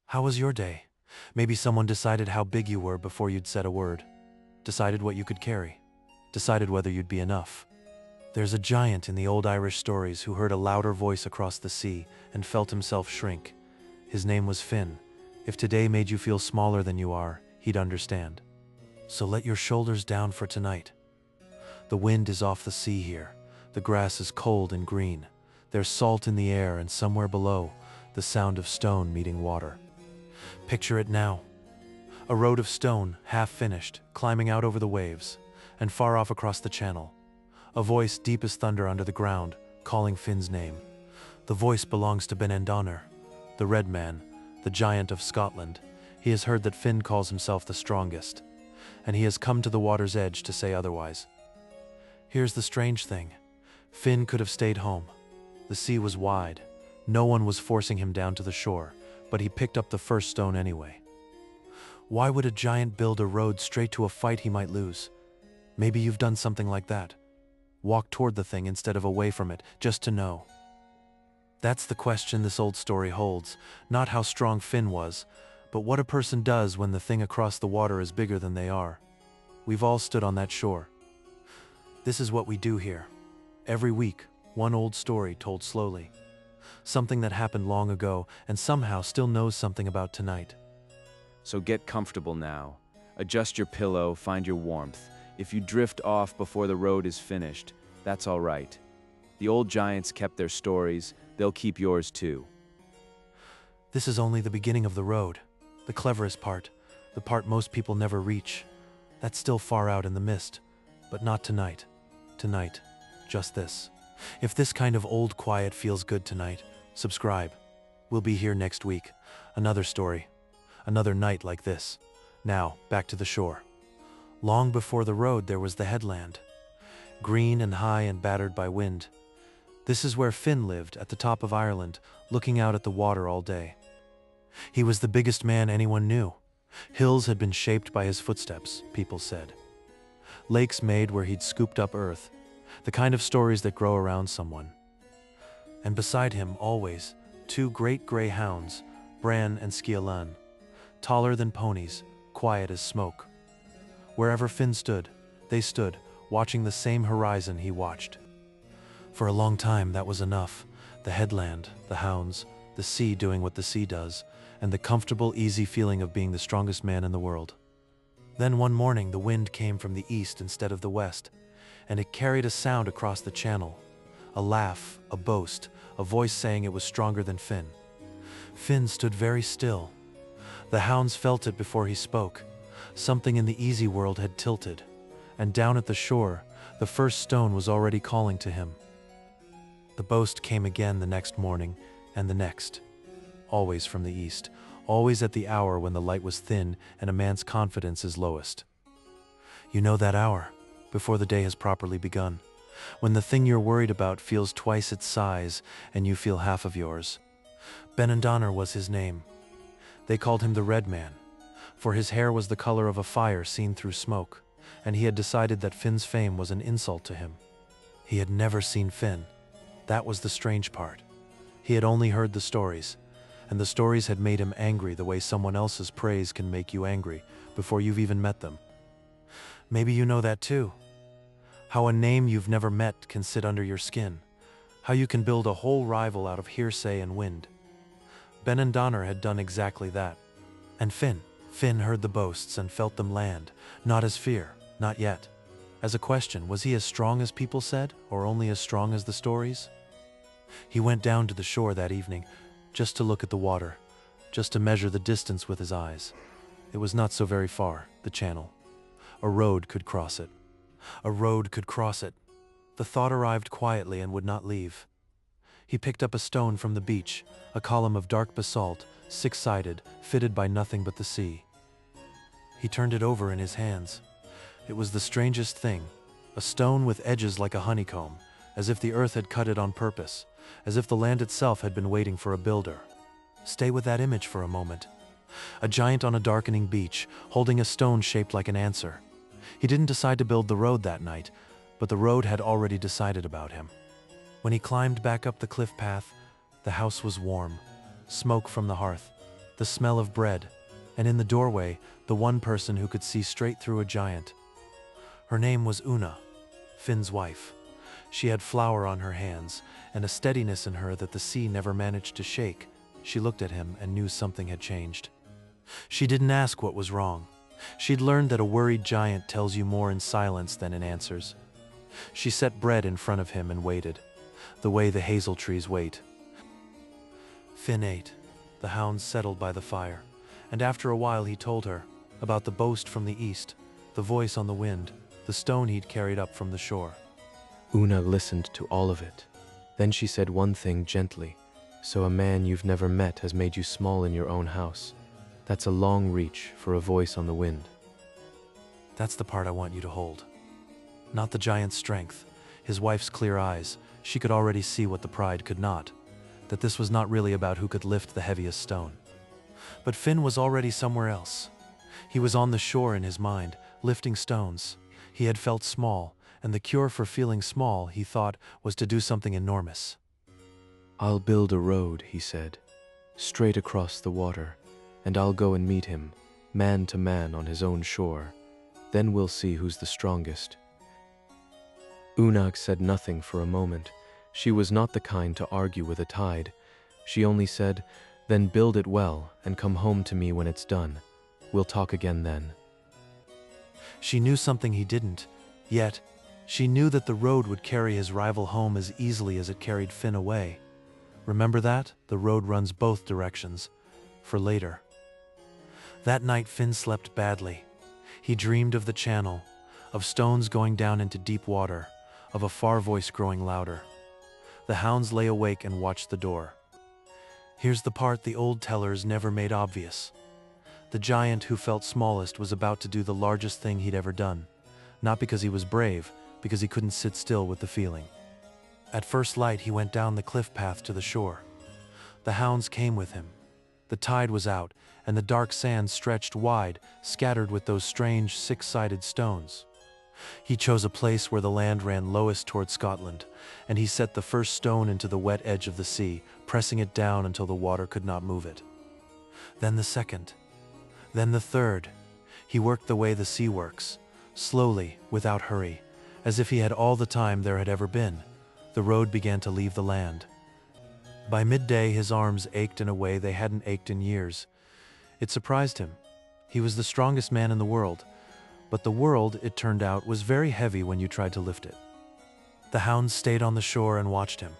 How was your day? Maybe someone decided how big you were before you'd said a word. Decided what you could carry. Decided whether you'd be enough. There's a giant in the old Irish stories who heard a louder voice across the sea and felt himself shrink. His name was Finn. If today made you feel smaller than you are, he'd understand. So let your shoulders down for tonight. The wind is off the sea here. The grass is cold and green. There's salt in the air, and somewhere below, the sound of stone meeting water. Picture it now. A road of stone, half finished, climbing out over the waves, and far off across the channel. A voice deep as thunder under the ground, calling Finn's name. The voice belongs to Benendaner, the Red Man, the giant of Scotland. He has heard that Finn calls himself the strongest, and he has come to the water's edge to say otherwise. Here's the strange thing. Finn could have stayed home. The sea was wide. No one was forcing him down to the shore, but he picked up the first stone anyway. Why would a giant build a road straight to a fight he might lose? Maybe you've done something like that. Walk toward the thing instead of away from it, just to know. That's the question this old story holds, not how strong Finn was, but what a person does when the thing across the water is bigger than they are. We've all stood on that shore. This is what we do here. Every week, one old story told slowly. Something that happened long ago and somehow still knows something about tonight. So get comfortable now. Adjust your pillow, find your warmth. If you drift off before the road is finished, that's all right. The old giants kept their stories, they'll keep yours too. This is only the beginning of the road. The cleverest part, the part most people never reach. That's still far out in the mist, but not tonight. Tonight, just this. If this kind of old quiet feels good tonight, subscribe. We'll be here next week. Another story. Another night like this. Now, back to the shore. Long before the road there was the headland. Green and high and battered by wind. This is where Finn lived, at the top of Ireland, looking out at the water all day. He was the biggest man anyone knew. Hills had been shaped by his footsteps, people said. Lakes made where he'd scooped up earth. The kind of stories that grow around someone. And beside him, always, two great gray hounds, Bran and Scialan, taller than ponies, quiet as smoke. Wherever Finn stood, they stood, watching the same horizon he watched. For a long time, that was enough. The headland, the hounds, the sea doing what the sea does, and the comfortable, easy feeling of being the strongest man in the world. Then one morning, the wind came from the east instead of the west, and it carried a sound across the channel. A laugh, a boast, a voice saying it was stronger than Finn. Finn stood very still. The hounds felt it before he spoke. Something in the easy world had tilted, and down at the shore, the first stone was already calling to him. The boast came again the next morning, and the next. Always from the east, always at the hour when the light was thin and a man's confidence is lowest. You know that hour, before the day has properly begun, when the thing you're worried about feels twice its size and you feel half of yours. Benendaner was his name. They called him the Red Man, for his hair was the color of a fire seen through smoke, and he had decided that Finn's fame was an insult to him. He had never seen Finn. That was the strange part. He had only heard the stories, and the stories had made him angry the way someone else's praise can make you angry before you've even met them. Maybe you know that too. How a name you've never met can sit under your skin. How you can build a whole rival out of hearsay and wind. Benendaner had done exactly that. And Finn heard the boasts and felt them land, not as fear, not yet. As a question, was he as strong as people said, or only as strong as the stories? He went down to the shore that evening, just to look at the water, just to measure the distance with his eyes. It was not so very far, the channel. A road could cross it. A road could cross it. The thought arrived quietly and would not leave. He picked up a stone from the beach, a column of dark basalt, six-sided, fitted by nothing but the sea. He turned it over in his hands. It was the strangest thing, a stone with edges like a honeycomb, as if the earth had cut it on purpose, as if the land itself had been waiting for a builder. Stay with that image for a moment. A giant on a darkening beach, holding a stone shaped like an answer. He didn't decide to build the road that night, but the road had already decided about him. When he climbed back up the cliff path, the house was warm, smoke from the hearth, the smell of bread, and in the doorway, the one person who could see straight through a giant. Her name was Oonagh, Finn's wife. She had flour on her hands, and a steadiness in her that the sea never managed to shake. She looked at him and knew something had changed. She didn't ask what was wrong. She'd learned that a worried giant tells you more in silence than in answers. She set bread in front of him and waited, the way the hazel trees wait. Finn ate. The hounds settled by the fire, and after a while he told her about the boast from the east, the voice on the wind, the stone he'd carried up from the shore. Oonagh listened to all of it. Then she said one thing gently. So a man you've never met has made you small in your own house. That's a long reach for a voice on the wind. That's the part I want you to hold. Not the giant's strength, his wife's clear eyes. She could already see what the pride could not, that this was not really about who could lift the heaviest stone. But Finn was already somewhere else. He was on the shore in his mind, lifting stones. He had felt small, and the cure for feeling small, he thought, was to do something enormous. I'll build a road, he said, straight across the water, and I'll go and meet him, man to man on his own shore. Then we'll see who's the strongest. Oonagh said nothing for a moment. She was not the kind to argue with a tide. She only said, "Then build it well and come home to me when it's done. We'll talk again then." She knew something he didn't, yet she knew that the road would carry his rival home as easily as it carried Finn away. Remember that? The road runs both directions. For later. That night Finn slept badly. He dreamed of the channel, of stones going down into deep water, of a far voice growing louder. The hounds lay awake and watched the door. Here's the part the old tellers never made obvious. The giant who felt smallest was about to do the largest thing he'd ever done. Not because he was brave, because he couldn't sit still with the feeling. At first light, he went down the cliff path to the shore. The hounds came with him. The tide was out, and the dark sand stretched wide, scattered with those strange six-sided stones. He chose a place where the land ran lowest toward Scotland, and he set the first stone into the wet edge of the sea, pressing it down until the water could not move it. Then the second. Then the third. He worked the way the sea works, slowly, without hurry, as if he had all the time there had ever been. The road began to leave the land. By midday, his arms ached in a way they hadn't ached in years. It surprised him. He was the strongest man in the world, but the world, it turned out, was very heavy when you tried to lift it. The hounds stayed on the shore and watched him.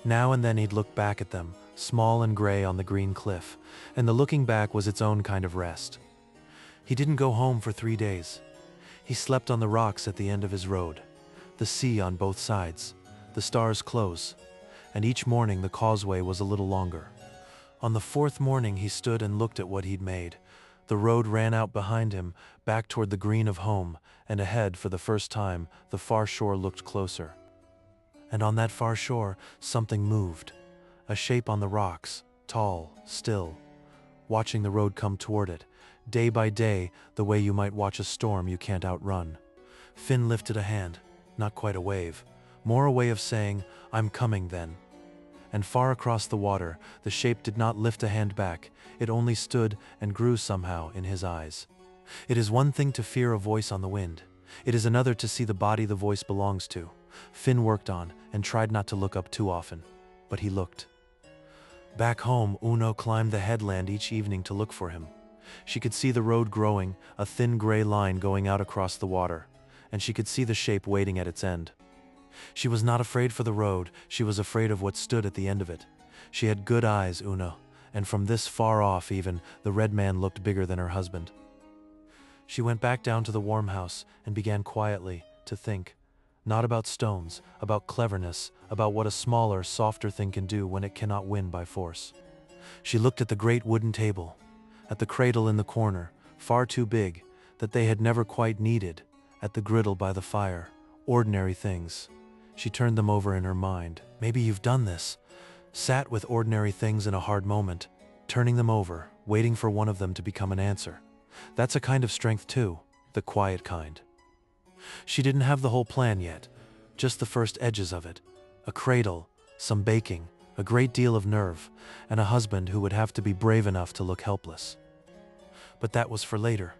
Now and then he'd look back at them, small and gray on the green cliff, and the looking back was its own kind of rest. He didn't go home for 3 days. He slept on the rocks at the end of his road, the sea on both sides, the stars close, and each morning the causeway was a little longer. On the 4th morning he stood and looked at what he'd made. The road ran out behind him, back toward the green of home, and ahead, for the first time, the far shore looked closer. And on that far shore, something moved, a shape on the rocks, tall, still, watching the road come toward it, day by day, the way you might watch a storm you can't outrun. Finn lifted a hand, not quite a wave, more a way of saying, "I'm coming then." And far across the water, the shape did not lift a hand back, it only stood and grew somehow in his eyes. It is one thing to fear a voice on the wind. It is another to see the body the voice belongs to. Finn worked on and tried not to look up too often, but he looked. Back home, Oonagh climbed the headland each evening to look for him. She could see the road growing, a thin gray line going out across the water, and she could see the shape waiting at its end. She was not afraid for the road, she was afraid of what stood at the end of it. She had good eyes, Oonagh, and from this far off even, the red man looked bigger than her husband. She went back down to the warm house and began quietly to think, not about stones, about cleverness, about what a smaller, softer thing can do when it cannot win by force. She looked at the great wooden table, at the cradle in the corner, far too big, that they had never quite needed, at the griddle by the fire, ordinary things. She turned them over in her mind. Maybe you've done this. Sat with ordinary things in a hard moment, turning them over, waiting for one of them to become an answer. That's a kind of strength too, the quiet kind. She didn't have the whole plan yet, just the first edges of it. A cradle, some baking, a great deal of nerve, and a husband who would have to be brave enough to look helpless. But that was for later.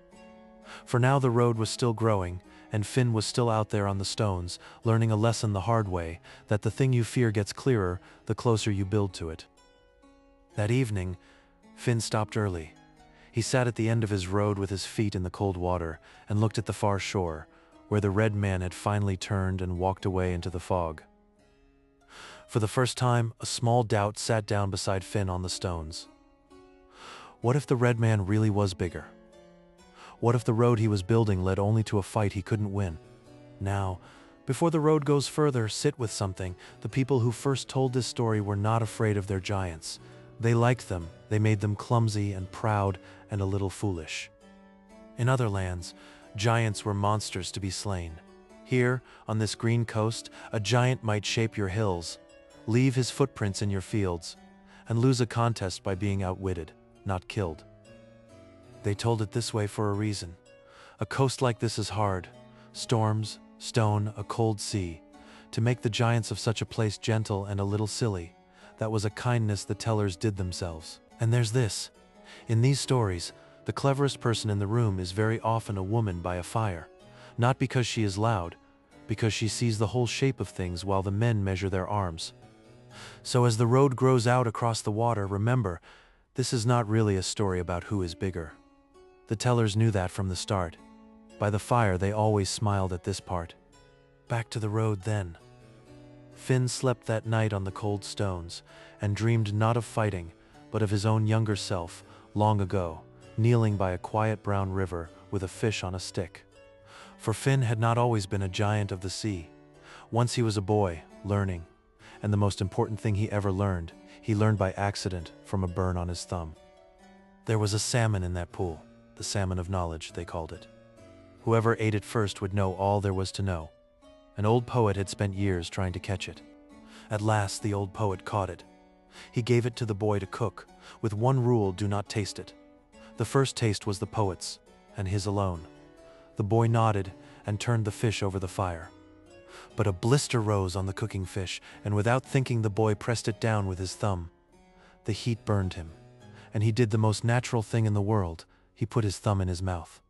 For now the road was still growing, and Finn was still out there on the stones, learning a lesson the hard way, that the thing you fear gets clearer the closer you build to it. That evening, Finn stopped early. He sat at the end of his road with his feet in the cold water and looked at the far shore, where the red man had finally turned and walked away into the fog. For the first time, a small doubt sat down beside Finn on the stones. What if the red man really was bigger? What if the road he was building led only to a fight he couldn't win? Now, before the road goes further, sit with something. The people who first told this story were not afraid of their giants. They liked them. They made them clumsy and proud and a little foolish. In other lands, giants were monsters to be slain. Here, on this green coast, a giant might shape your hills, leave his footprints in your fields, and lose a contest by being outwitted, not killed. They told it this way for a reason. A coast like this is hard. Storms, stone, a cold sea. To make the giants of such a place gentle and a little silly, that was a kindness the tellers did themselves. And there's this. In these stories, the cleverest person in the room is very often a woman by a fire. Not because she is loud, because she sees the whole shape of things while the men measure their arms. So as the road grows out across the water, remember, this is not really a story about who is bigger. The tellers knew that from the start. By the fire, they always smiled at this part. Back to the road then. Finn slept that night on the cold stones and dreamed not of fighting, but of his own younger self, long ago, kneeling by a quiet brown river with a fish on a stick. For Finn had not always been a giant of the sea. Once he was a boy, learning. And the most important thing he ever learned, he learned by accident from a burn on his thumb. There was a salmon in that pool, the salmon of knowledge, they called it. Whoever ate it first would know all there was to know. An old poet had spent years trying to catch it. At last, the old poet caught it. He gave it to the boy to cook, with one rule: do not taste it. The first taste was the poet's, and his alone. The boy nodded and turned the fish over the fire. But a blister rose on the cooking fish, and without thinking the boy pressed it down with his thumb. The heat burned him, and he did the most natural thing in the world. He put his thumb in his mouth.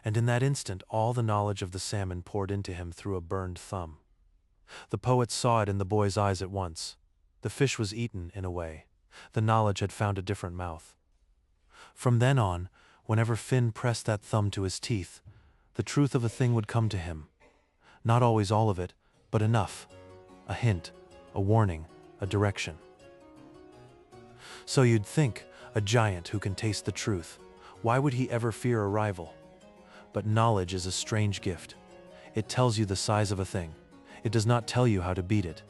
And in that instant, all the knowledge of the salmon poured into him through a burned thumb. The poet saw it in the boy's eyes at once. The fish was eaten, in a way. The knowledge had found a different mouth. From then on, whenever Finn pressed that thumb to his teeth, the truth of a thing would come to him. Not always all of it, but enough. A hint, a warning, a direction. So you'd think, a giant who can taste the truth, why would he ever fear a rival? But knowledge is a strange gift. It tells you the size of a thing. It does not tell you how to beat it.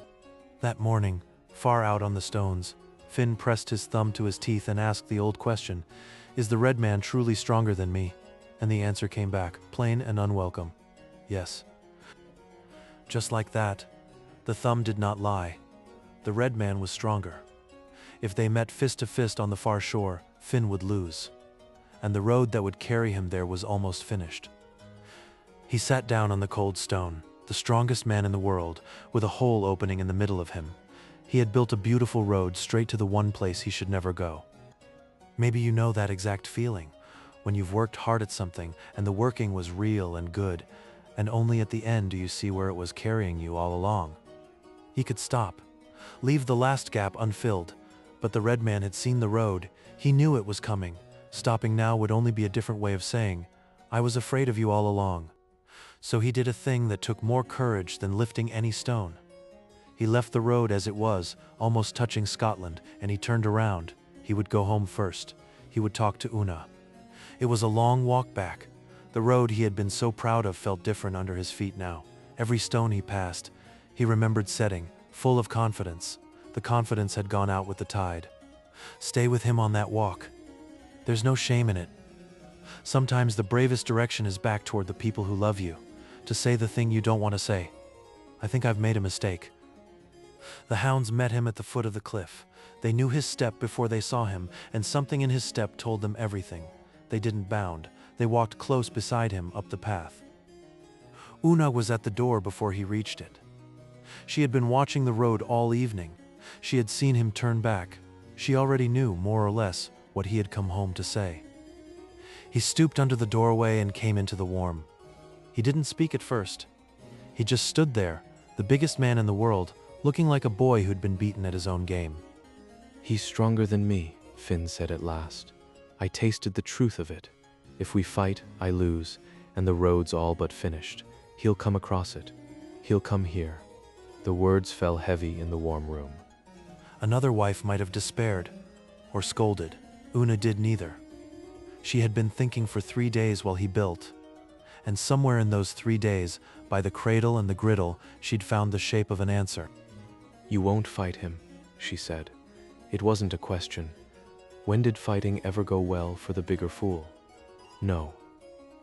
That morning, far out on the stones, Finn pressed his thumb to his teeth and asked the old question, "Is the red man truly stronger than me?" And the answer came back, plain and unwelcome. Yes. Just like that, the thumb did not lie. The red man was stronger. If they met fist to fist on the far shore, Finn would lose. And the road that would carry him there was almost finished. He sat down on the cold stone, the strongest man in the world, with a hole opening in the middle of him. He had built a beautiful road straight to the one place he should never go. Maybe you know that exact feeling, when you've worked hard at something and the working was real and good, and only at the end do you see where it was carrying you all along. He could stop, leave the last gap unfilled, but the red man had seen the road. He knew it was coming. Stopping now would only be a different way of saying, "I was afraid of you all along." So he did a thing that took more courage than lifting any stone. He left the road as it was, almost touching Scotland, and he turned around. He would go home first. He would talk to Oonagh. It was a long walk back. The road he had been so proud of felt different under his feet now. Every stone he passed, he remembered setting, full of confidence. The confidence had gone out with the tide. Stay with him on that walk. There's no shame in it. Sometimes the bravest direction is back toward the people who love you, to say the thing you don't want to say. I think I've made a mistake. The hounds met him at the foot of the cliff. They knew his step before they saw him, and something in his step told them everything. They didn't bound. They walked close beside him up the path. Oonagh was at the door before he reached it. She had been watching the road all evening. She had seen him turn back. She already knew, more or less, what he had come home to say. He stooped under the doorway and came into the warm. He didn't speak at first. He just stood there, the biggest man in the world, looking like a boy who'd been beaten at his own game. "He's stronger than me," Finn said at last. "I tasted the truth of it. If we fight, I lose, and the road's all but finished. He'll come across it. He'll come here." The words fell heavy in the warm room. Another wife might have despaired, or scolded. Oonagh did neither. She had been thinking for 3 days while he built, and somewhere in those 3 days, by the cradle and the griddle, she'd found the shape of an answer. "You won't fight him," she said. It wasn't a question. When did fighting ever go well for the bigger fool? No.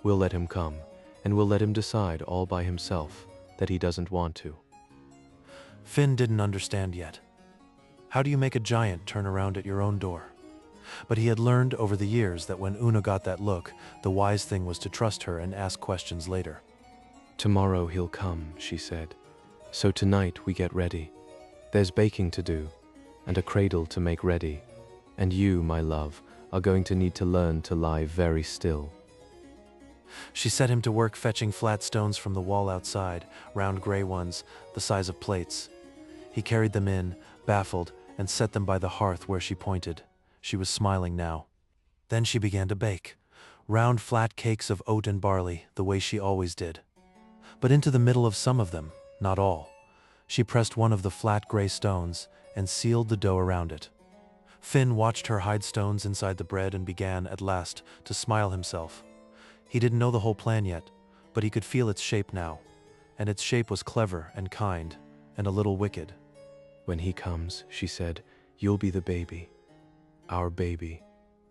We'll let him come, and we'll let him decide all by himself that he doesn't want to. Finn didn't understand yet. How do you make a giant turn around at your own door? But he had learned over the years that when Oonagh got that look, the wise thing was to trust her and ask questions later. "Tomorrow he'll come," she said. "So tonight we get ready. There's baking to do, and a cradle to make ready. And you, my love, are going to need to learn to lie very still." She set him to work fetching flat stones from the wall outside, round gray ones, the size of plates. He carried them in, baffled, and set them by the hearth where she pointed. She was smiling now. Then she began to bake. Round flat cakes of oat and barley, the way she always did. But into the middle of some of them, not all, she pressed one of the flat gray stones and sealed the dough around it. Finn watched her hide stones inside the bread and began, at last, to smile himself. He didn't know the whole plan yet, but he could feel its shape now, and its shape was clever and kind and a little wicked. "When he comes," she said, "you'll be the baby. Our baby,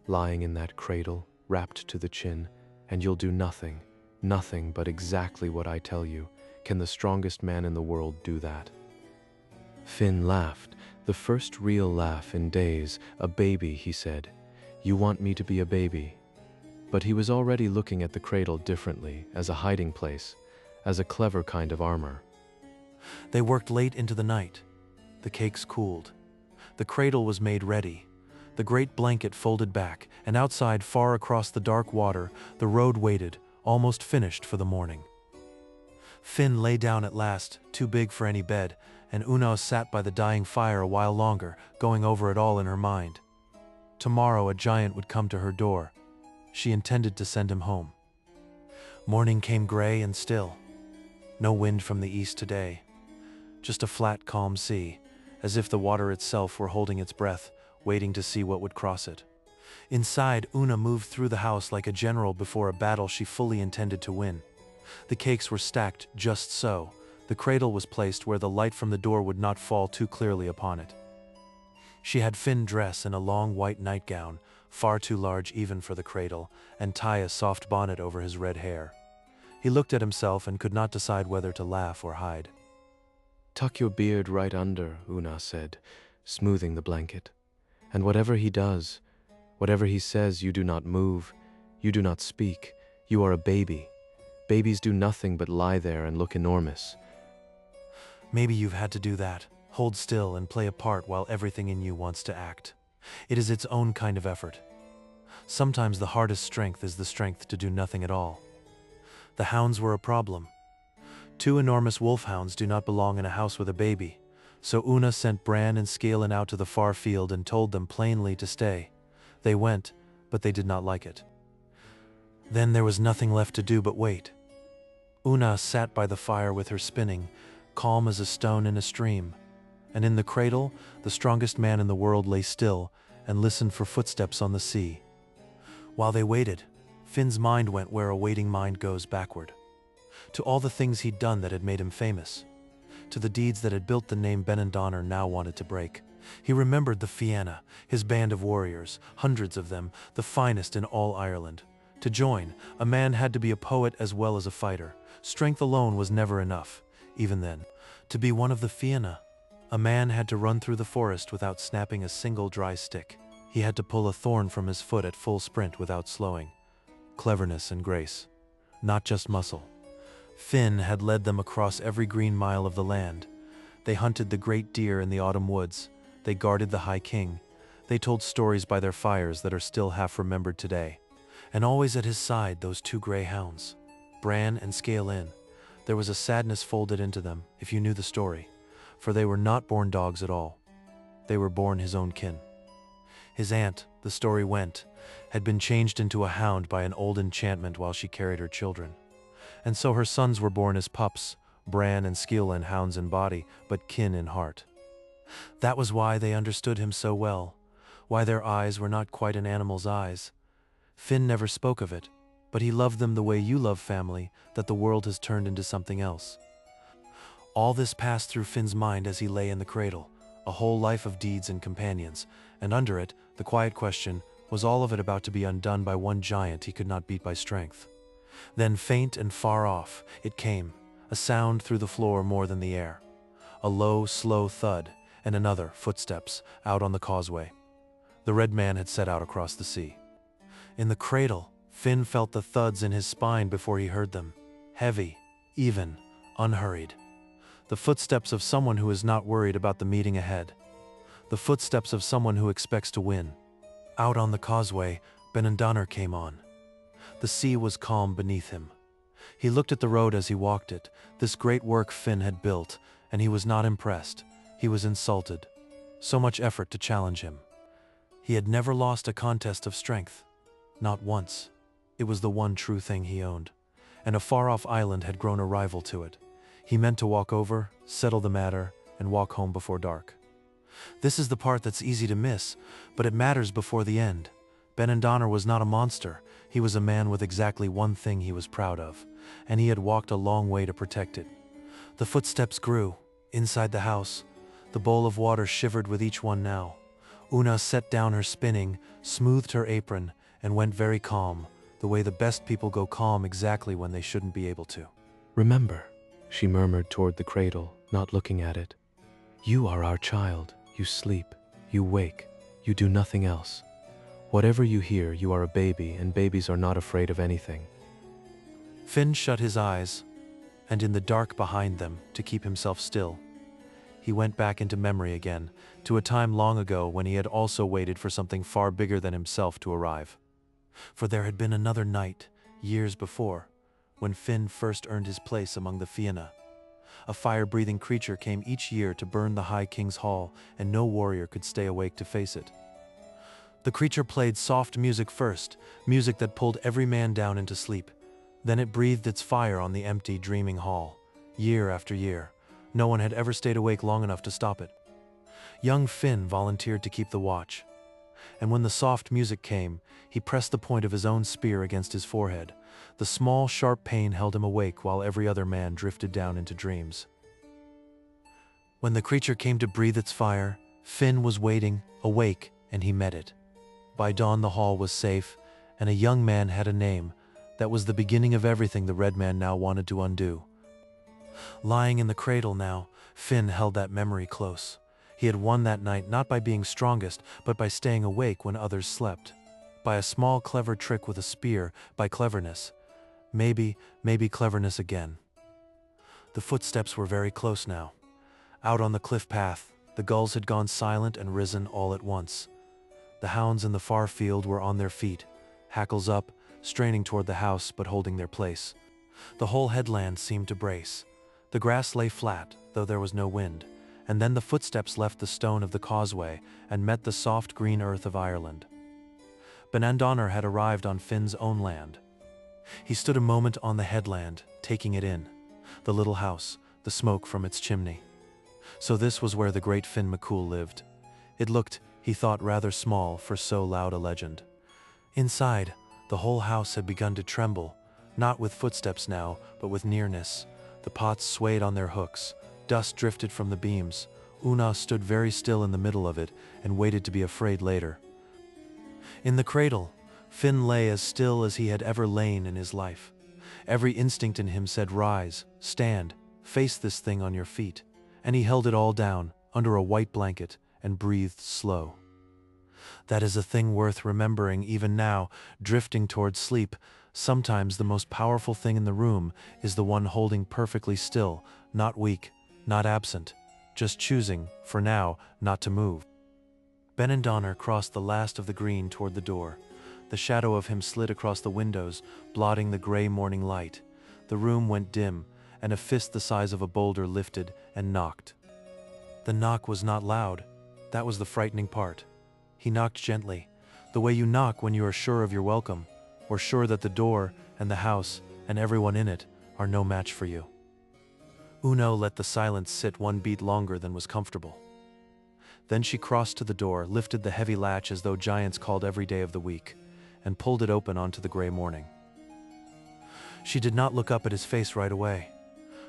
lying in that cradle, wrapped to the chin, and you'll do nothing, nothing but exactly what I tell you. Can the strongest man in the world do that?" Finn laughed, the first real laugh in days. "A baby," he said. "You want me to be a baby?" But he was already looking at the cradle differently, as a hiding place, as a clever kind of armor. They worked late into the night. The cakes cooled. The cradle was made ready. The great blanket folded back, and outside, far across the dark water, the road waited, almost finished for the morning. Finn lay down at last, too big for any bed, and Oonagh sat by the dying fire a while longer, going over it all in her mind. Tomorrow a giant would come to her door. She intended to send him home. Morning came gray and still. No wind from the east today. Just a flat, calm sea, as if the water itself were holding its breath, waiting to see what would cross it. Inside, Oonagh moved through the house like a general before a battle she fully intended to win. The cakes were stacked just so. The cradle was placed where the light from the door would not fall too clearly upon it. She had Finn dress in a long white nightgown, far too large even for the cradle, and tie a soft bonnet over his red hair. He looked at himself and could not decide whether to laugh or hide. "Tuck your beard right under," Oonagh said, smoothing the blanket. "And whatever he does, whatever he says, you do not move, you do not speak. You are a baby. Babies do nothing but lie there and look enormous." Maybe you've had to do that, hold still and play a part while everything in you wants to act. It is its own kind of effort. Sometimes the hardest strength is the strength to do nothing at all. The hounds were a problem. 2 enormous wolfhounds do not belong in a house with a baby, so Oonagh sent Bran and Skeelan out to the far field and told them plainly to stay. They went, but they did not like it. Then there was nothing left to do but wait. Oonagh sat by the fire with her spinning, calm as a stone in a stream, and in the cradle, the strongest man in the world lay still and listened for footsteps on the sea. While they waited, Finn's mind went where a waiting mind goes, backward. To all the things he'd done that had made him famous. To the deeds that had built the name Benandonner now wanted to break. He remembered the Fianna, his band of warriors, hundreds of them, the finest in all Ireland. To join, a man had to be a poet as well as a fighter. Strength alone was never enough, even then. To be one of the Fianna, a man had to run through the forest without snapping a single dry stick. He had to pull a thorn from his foot at full sprint without slowing. Cleverness and grace, not just muscle. Finn had led them across every green mile of the land. They hunted the great deer in the autumn woods, They guarded the High King. They told stories by their fires that are still half remembered today. And always at his side, those two grey hounds, Bran and Scale. There was a sadness folded into them, if you knew the story, for they were not born dogs at all. They were born his own kin. His aunt, the story went, had been changed into a hound by an old enchantment while she carried her children. And so her sons were born as pups, Bran and Scale, hounds in body, but kin in heart. That was why they understood him so well, why their eyes were not quite an animal's eyes. Finn never spoke of it, but he loved them the way you love family, that the world has turned into something else. All this passed through Finn's mind as he lay in the cradle, a whole life of deeds and companions, and under it, the quiet question, was all of it about to be undone by one giant he could not beat by strength? Then faint and far off, it came, a sound through the floor more than the air. A low, slow thud, and another, footsteps, out on the causeway. The red man had set out across the sea. In the cradle, Finn felt the thuds in his spine before he heard them. Heavy, even, unhurried. The footsteps of someone who is not worried about the meeting ahead. The footsteps of someone who expects to win. Out on the causeway, Benandonner came on. The sea was calm beneath him. He looked at the road as he walked it, this great work Finn had built, and he was not impressed. He was insulted. So much effort to challenge him. He had never lost a contest of strength. Not once. It was the one true thing he owned, and a far-off island had grown a rival to it. He meant to walk over, settle the matter, and walk home before dark. This is the part that's easy to miss, but it matters before the end. Benandonner was not a monster. He was a man with exactly one thing he was proud of, and he had walked a long way to protect it. The footsteps grew. Inside the house, the bowl of water shivered with each one now. Oonagh set down her spinning, smoothed her apron, and went very calm, the way the best people go calm exactly when they shouldn't be able to. Remember, she murmured toward the cradle, not looking at it. You are our child. You sleep, you wake, you do nothing else. Whatever you hear, you are a baby, and babies are not afraid of anything. Finn shut his eyes, and in the dark behind them, to keep himself still, he went back into memory again, to a time long ago when he had also waited for something far bigger than himself to arrive. For there had been another night, years before, when Finn first earned his place among the Fianna. A fire-breathing creature came each year to burn the High King's Hall, and no warrior could stay awake to face it. The creature played soft music first, music that pulled every man down into sleep. Then it breathed its fire on the empty, dreaming hall. Year after year, no one had ever stayed awake long enough to stop it. Young Finn volunteered to keep the watch. And when the soft music came, he pressed the point of his own spear against his forehead. The small, sharp pain held him awake while every other man drifted down into dreams. When the creature came to breathe its fire, Finn was waiting, awake, and he met it. By dawn the hall was safe, and a young man had a name. That was the beginning of everything the red man now wanted to undo. Lying in the cradle now, Finn held that memory close. He had won that night not by being strongest, but by staying awake when others slept. By a small, clever trick with a spear, by cleverness. Maybe cleverness again. The footsteps were very close now. Out on the cliff path, the gulls had gone silent and risen all at once. The hounds in the far field were on their feet, hackles up, straining toward the house but holding their place. The whole headland seemed to brace. The grass lay flat, though there was no wind, and then the footsteps left the stone of the causeway and met the soft green earth of Ireland. Benandonner had arrived on Finn's own land. He stood a moment on the headland, taking it in. The little house, the smoke from its chimney. So this was where the great Finn Maccool lived. It looked, he thought, rather small for so loud a legend. Inside, the whole house had begun to tremble, not with footsteps now, but with nearness. The pots swayed on their hooks. Dust drifted from the beams. Oonagh stood very still in the middle of it and waited to be afraid later. In the cradle, Finn lay as still as he had ever lain in his life. Every instinct in him said, rise, stand, face this thing on your feet. And he held it all down, under a white blanket, and breathed slow. That is a thing worth remembering even now, drifting towards sleep. Sometimes the most powerful thing in the room is the one holding perfectly still, not weak, not absent, just choosing, for now, not to move. Benandonner crossed the last of the green toward the door. The shadow of him slid across the windows, blotting the gray morning light. The room went dim, and a fist the size of a boulder lifted and knocked. The knock was not loud. That was the frightening part. He knocked gently, the way you knock when you are sure of your welcome, or sure that the door and the house and everyone in it are no match for you. Oonagh let the silence sit one beat longer than was comfortable. Then she crossed to the door, lifted the heavy latch as though giants called every day of the week, and pulled it open onto the gray morning. She did not look up at his face right away.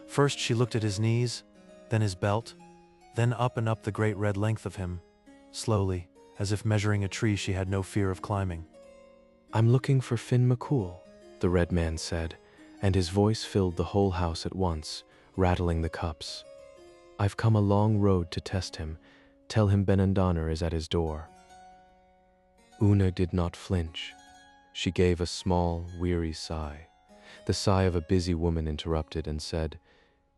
First she looked at his knees, then his belt, then up and up the great red length of him, slowly, as if measuring a tree she had no fear of climbing. "I'm looking for Finn Maccool," the red man said, and his voice filled the whole house at once, rattling the cups. "I've come a long road to test him. Tell him Benandonner is at his door." Oonagh did not flinch. She gave a small, weary sigh, the sigh of a busy woman interrupted, and said,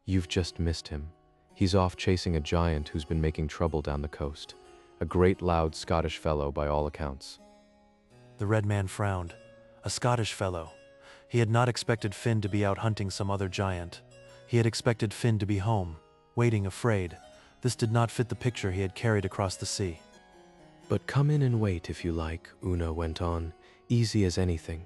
"You've just missed him. He's off chasing a giant who's been making trouble down the coast. A great loud Scottish fellow by all accounts." The red man frowned. A Scottish fellow. He had not expected Finn to be out hunting some other giant. He had expected Finn to be home, waiting afraid. This did not fit the picture he had carried across the sea. "But come in and wait if you like," Oonagh went on, easy as anything.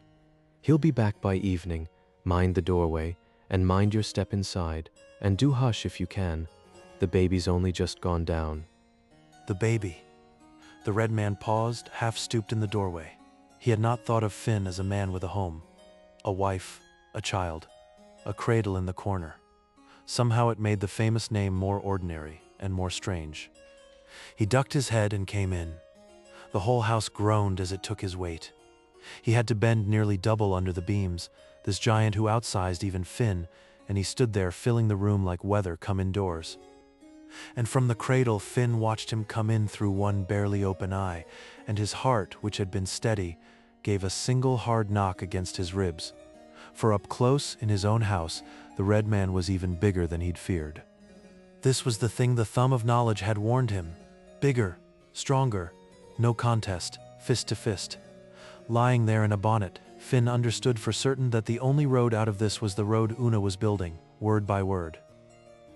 "He'll be back by evening. Mind the doorway, and mind your step inside, and do hush if you can. The baby's only just gone down." The baby. The red man paused, half stooped in the doorway. He had not thought of Finn as a man with a home, a wife, a child, a cradle in the corner. Somehow it made the famous name more ordinary and more strange. He ducked his head and came in. The whole house groaned as it took his weight. He had to bend nearly double under the beams, this giant who outsized even Finn, and he stood there filling the room like weather come indoors. And from the cradle Finn watched him come in through one barely open eye, and his heart, which had been steady, gave a single hard knock against his ribs. For up close in his own house, the red man was even bigger than he'd feared. This was the thing the thumb of knowledge had warned him. Bigger, stronger, no contest, fist to fist. Lying there in a bonnet, Finn understood for certain that the only road out of this was the road Oonagh was building, word by word.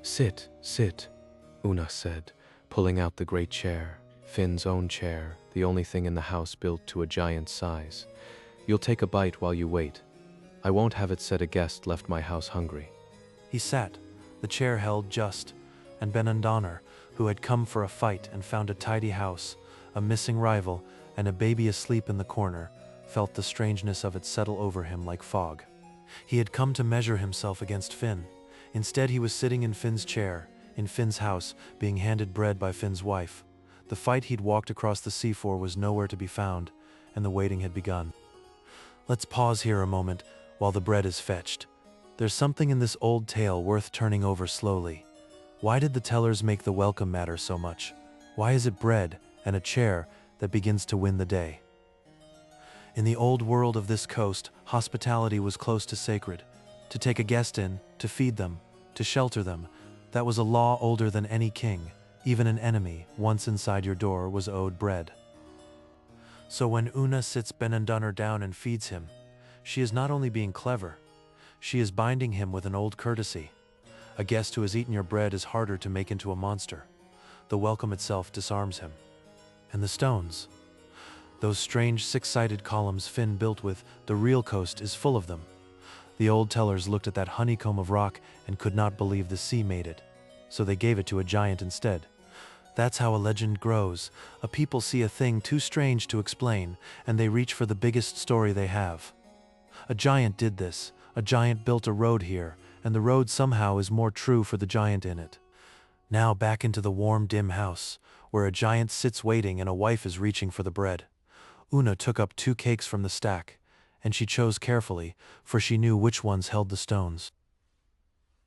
"Sit, sit," Oonagh said, pulling out the great chair, Finn's own chair, the only thing in the house built to a giant's size. "You'll take a bite while you wait. I won't have it said a guest left my house hungry." He sat, the chair held just, and Benandonner, who had come for a fight and found a tidy house, a missing rival, and a baby asleep in the corner, felt the strangeness of it settle over him like fog. He had come to measure himself against Finn. Instead he was sitting in Finn's chair, in Finn's house, being handed bread by Finn's wife. The fight he'd walked across the sea for was nowhere to be found, and the waiting had begun. Let's pause here a moment while the bread is fetched. There's something in this old tale worth turning over slowly. Why did the tellers make the welcome matter so much? Why is it bread and a chair that begins to win the day? In the old world of this coast, hospitality was close to sacred. To take a guest in, to feed them, to shelter them, that was a law older than any king. Even an enemy, once inside your door, was owed bread. So when Oonagh sits Benandonner down and feeds him, she is not only being clever, she is binding him with an old courtesy. A guest who has eaten your bread is harder to make into a monster. The welcome itself disarms him. And the stones, those strange six-sided columns Finn built with, the real coast is full of them. The old tellers looked at that honeycomb of rock and could not believe the sea made it, so they gave it to a giant instead. That's how a legend grows. A people see a thing too strange to explain, and they reach for the biggest story they have. A giant did this. A giant built a road here, and the road somehow is more true for the giant in it. Now back into the warm, dim house, where a giant sits waiting and a wife is reaching for the bread. Oonagh took up 2 cakes from the stack, and she chose carefully, for she knew which ones held the stones.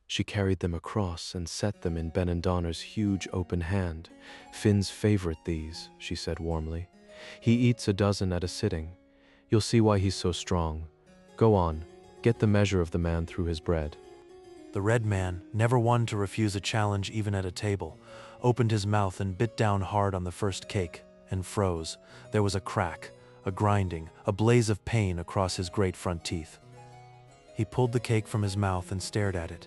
She carried them across and set them in Benandonner's huge open hand. "Finn's favorite, these," she said warmly. "He eats a dozen at a sitting. You'll see why he's so strong. Go on, get the measure of the man through his bread." The red man, never one to refuse a challenge even at a table, opened his mouth and bit down hard on the first cake. and froze. There was a crack, a grinding, a blaze of pain across his great front teeth. He pulled the cake from his mouth and stared at it.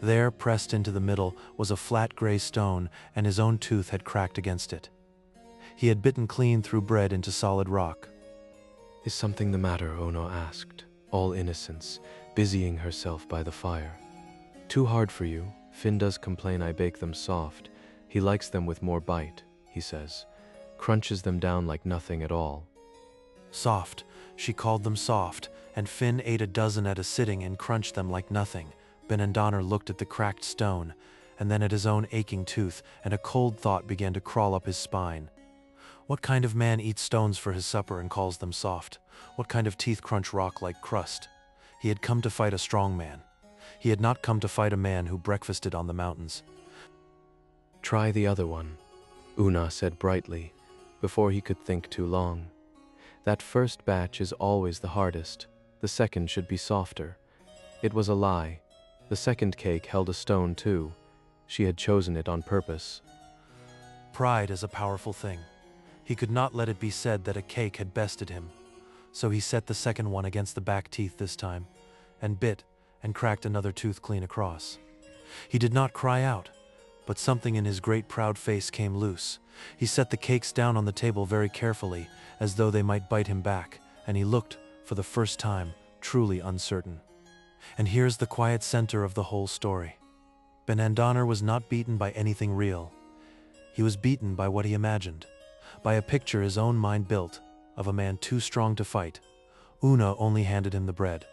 There, pressed into the middle, was a flat gray stone, and his own tooth had cracked against it. He had bitten clean through bread into solid rock. "Is something the matter?" Oonagh asked, all innocence, busying herself by the fire. "Too hard for you? Finn does complain I bake them soft. He likes them with more bite, he says. Crunches them down like nothing at all." Soft. She called them soft, and Finn ate a dozen at a sitting and crunched them like nothing. Ben-Donner looked at the cracked stone, and then at his own aching tooth, and a cold thought began to crawl up his spine. What kind of man eats stones for his supper and calls them soft? What kind of teeth crunch rock like crust? He had come to fight a strong man. He had not come to fight a man who breakfasted on the mountains. "Try the other one," Oonagh said brightly, before he could think too long. "That first batch is always the hardest. The second should be softer." It was a lie. The second cake held a stone too. She had chosen it on purpose. Pride is a powerful thing. He could not let it be said that a cake had bested him. So he set the second one against the back teeth this time, and bit and cracked another tooth clean across. He did not cry out, but something in his great proud face came loose. He set the cakes down on the table very carefully, as though they might bite him back, and he looked, for the first time, truly uncertain. And here's the quiet center of the whole story. Ben-Donner was not beaten by anything real. He was beaten by what he imagined, by a picture his own mind built, of a man too strong to fight. Oonagh only handed him the bread.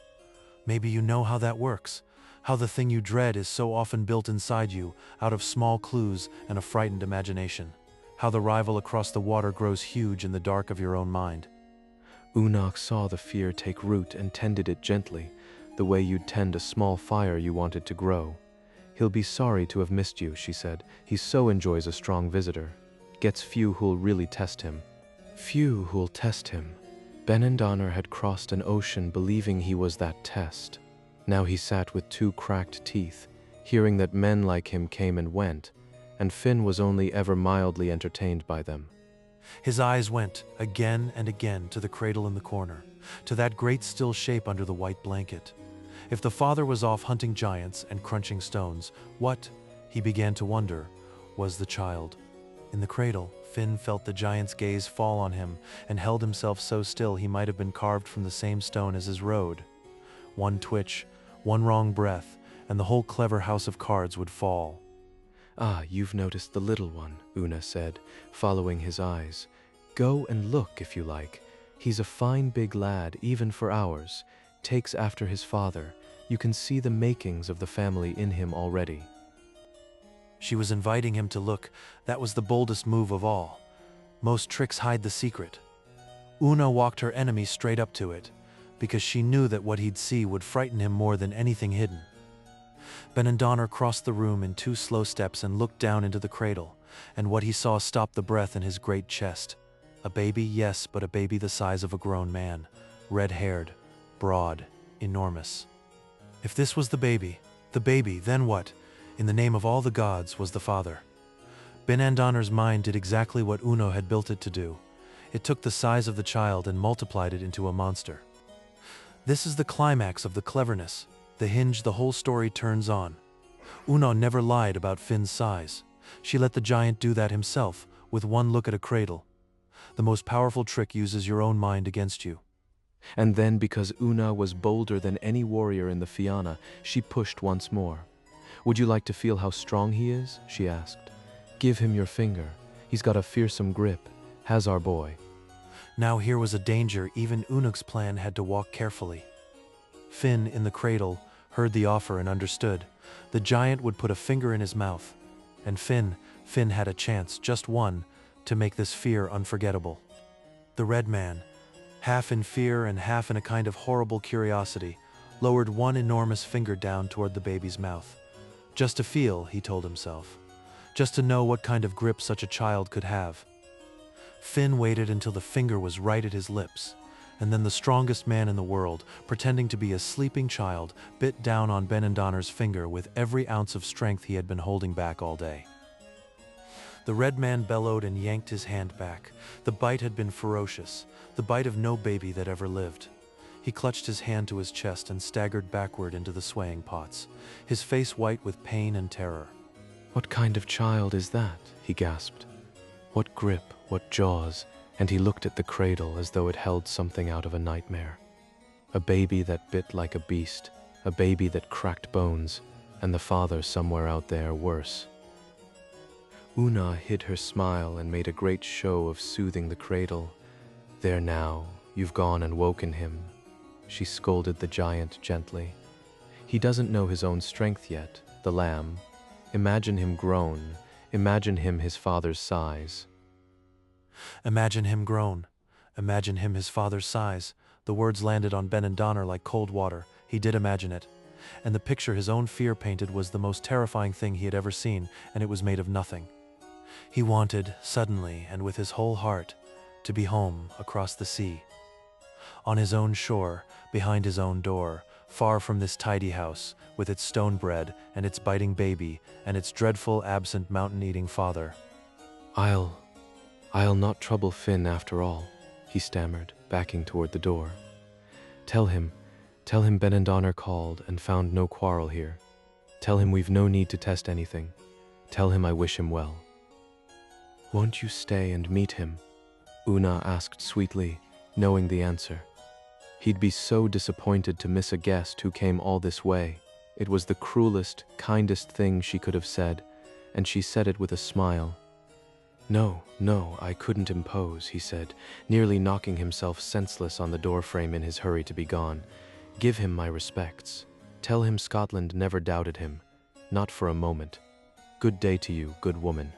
Maybe you know how that works, how the thing you dread is so often built inside you, out of small clues and a frightened imagination. How the rival across the water grows huge in the dark of your own mind. Oonagh saw the fear take root and tended it gently, the way you'd tend a small fire you wanted to grow. "He'll be sorry to have missed you," she said. "He so enjoys a strong visitor. Gets few who'll really test him." Few who'll test him. Ben-Donner had crossed an ocean believing he was that test. Now he sat with two cracked teeth, hearing that men like him came and went, and Finn was only ever mildly entertained by them. His eyes went, again and again, to the cradle in the corner, to that great still shape under the white blanket. If the father was off hunting giants and crunching stones, what, he began to wonder, was the child? In the cradle, Finn felt the giant's gaze fall on him and held himself so still he might have been carved from the same stone as his road. One twitch, one wrong breath, and the whole clever house of cards would fall. "Ah, you've noticed the little one," Oonagh said, following his eyes. "Go and look if you like. He's a fine big lad, even for ours. Takes after his father. You can see the makings of the family in him already." She was inviting him to look. That was the boldest move of all. Most tricks hide the secret. Oonagh walked her enemy straight up to it, because she knew that what he'd see would frighten him more than anything hidden. Ben-Donner crossed the room in 2 slow steps and looked down into the cradle, and what he saw stopped the breath in his great chest. A baby, yes, but a baby the size of a grown man, red-haired, broad, enormous. If this was the baby, then what, in the name of all the gods, was the father? Ben-Donner's mind did exactly what Oonagh had built it to do. It took the size of the child and multiplied it into a monster. This is the climax of the cleverness, the hinge the whole story turns on. Oonagh never lied about Finn's size. She let the giant do that himself, with one look at a cradle. The most powerful trick uses your own mind against you. And then, because Oonagh was bolder than any warrior in the Fianna, she pushed once more. "Would you like to feel how strong he is?" she asked. "Give him your finger. He's got a fearsome grip, has our boy." Now here was a danger even Oonagh's plan had to walk carefully. Finn, in the cradle, heard the offer and understood. The giant would put a finger in his mouth. And Finn had a chance, just one, to make this fear unforgettable. The red man, half in fear and half in a kind of horrible curiosity, lowered one enormous finger down toward the baby's mouth. Just to feel, he told himself. Just to know what kind of grip such a child could have. Finn waited until the finger was right at his lips, and then the strongest man in the world, pretending to be a sleeping child, bit down on Ben-Donner's finger with every ounce of strength he had been holding back all day. The red man bellowed and yanked his hand back. The bite had been ferocious, the bite of no baby that ever lived. He clutched his hand to his chest and staggered backward into the swaying pots, his face white with pain and terror. "What kind of child is that?" he gasped. "What grip, what jaws?" And he looked at the cradle as though it held something out of a nightmare. A baby that bit like a beast, a baby that cracked bones, and the father somewhere out there worse. Oonagh hid her smile and made a great show of soothing the cradle. "There now, you've gone and woken him," she scolded the giant gently. "He doesn't know his own strength yet, the lamb. Imagine him grown, imagine him his father's size." Imagine him grown. Imagine him his father's size. The words landed on Benandonner like cold water. He did imagine it. And the picture his own fear painted was the most terrifying thing he had ever seen, and it was made of nothing. He wanted, suddenly, and with his whole heart, to be home across the sea. On his own shore, behind his own door, far from this tidy house, with its stone bread, and its biting baby, and its dreadful, absent, mountain-eating father. I'll not trouble Finn after all," he stammered, backing toward the door. Tell him Benandonner called and found no quarrel here. Tell him we've no need to test anything. Tell him I wish him well." "Won't you stay and meet him?" Oonagh asked sweetly, knowing the answer. He'd be so disappointed to miss a guest who came all this way. It was the cruelest, kindest thing she could have said, and she said it with a smile. No, I couldn't impose," he said, nearly knocking himself senseless on the doorframe in his hurry to be gone. "Give him my respects. Tell him Scotland never doubted him. Not for a moment. Good day to you, good woman."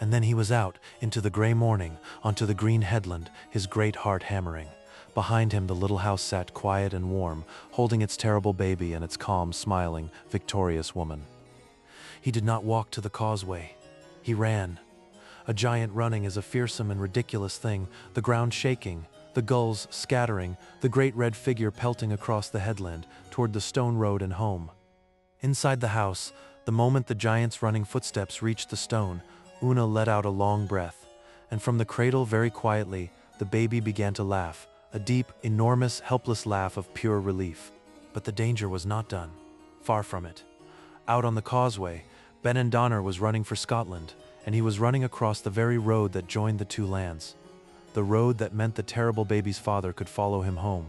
And then he was out, into the gray morning, onto the green headland, his great heart hammering. Behind him the little house sat quiet and warm, holding its terrible baby and its calm, smiling, victorious woman. He did not walk to the causeway. He ran. A giant running is a fearsome and ridiculous thing, the ground shaking, the gulls scattering, the great red figure pelting across the headland, toward the stone road and home. Inside the house, the moment the giant's running footsteps reached the stone, Oonagh let out a long breath, and from the cradle very quietly, the baby began to laugh, a deep, enormous, helpless laugh of pure relief. But the danger was not done. Far from it. Out on the causeway, Benandonner was running for Scotland, and he was running across the very road that joined the two lands, the road that meant the terrible baby's father could follow him home.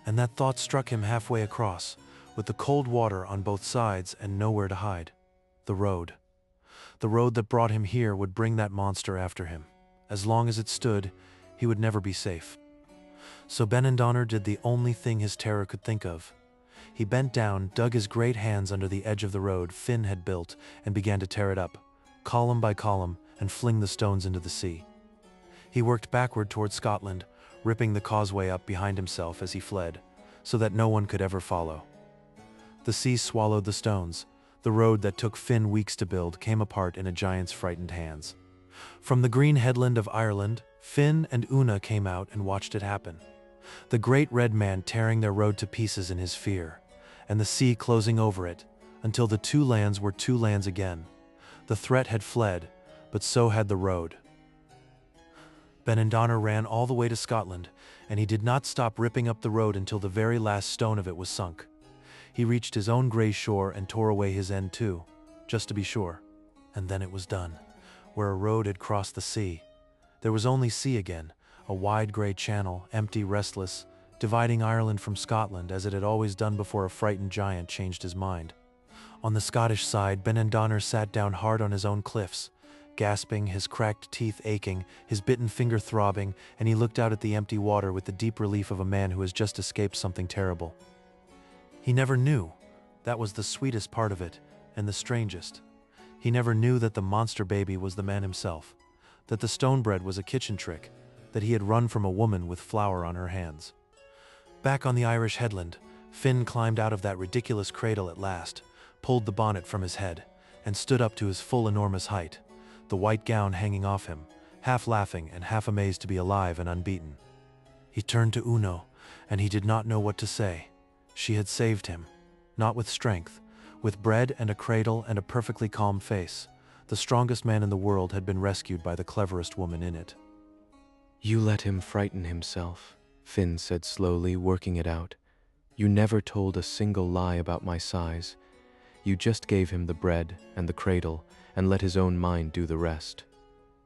And that thought struck him halfway across, with the cold water on both sides and nowhere to hide. The road. The road that brought him here would bring that monster after him. As long as it stood, he would never be safe. So Benandonner did the only thing his terror could think of. He bent down, dug his great hands under the edge of the road Finn had built, and began to tear it up, column by column, and fling the stones into the sea. He worked backward toward Scotland, ripping the causeway up behind himself as he fled, so that no one could ever follow. The sea swallowed the stones. The road that took Finn weeks to build came apart in a giant's frightened hands. From the green headland of Ireland, Finn and Oonagh came out and watched it happen. The great red man tearing their road to pieces in his fear, and the sea closing over it, until the two lands were two lands again. The threat had fled, but so had the road. Benandonner ran all the way to Scotland, and he did not stop ripping up the road until the very last stone of it was sunk. He reached his own gray shore and tore away his end too, just to be sure. And then it was done, where a road had crossed the sea. There was only sea again, a wide gray channel, empty, restless, dividing Ireland from Scotland as it had always done before a frightened giant changed his mind. On the Scottish side, Benandonner sat down hard on his own cliffs, gasping, his cracked teeth aching, his bitten finger throbbing, and he looked out at the empty water with the deep relief of a man who has just escaped something terrible. He never knew. That was the sweetest part of it, and the strangest. He never knew that the monster baby was the man himself, that the stone bread was a kitchen trick, that he had run from a woman with flour on her hands. Back on the Irish headland, Finn climbed out of that ridiculous cradle at last, pulled the bonnet from his head, and stood up to his full enormous height, the white gown hanging off him, half laughing and half amazed to be alive and unbeaten. He turned to Oonagh, and he did not know what to say. She had saved him, not with strength, with bread and a cradle and a perfectly calm face. The strongest man in the world had been rescued by the cleverest woman in it. You let him frighten himself, Finn said slowly, working it out. You never told a single lie about my size. You just gave him the bread and the cradle and let his own mind do the rest.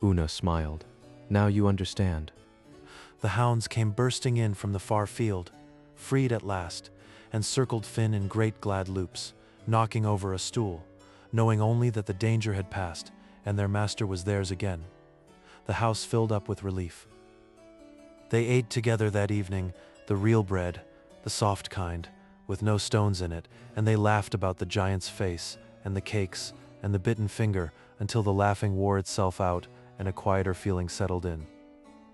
Oonagh smiled. Now you understand. The hounds came bursting in from the far field, freed at last, and circled Finn in great glad loops, knocking over a stool, knowing only that the danger had passed and their master was theirs again. The house filled up with relief. They ate together that evening, the real bread, the soft kind, with no stones in it, and they laughed about the giant's face, and the cakes, and the bitten finger, until the laughing wore itself out, and a quieter feeling settled in.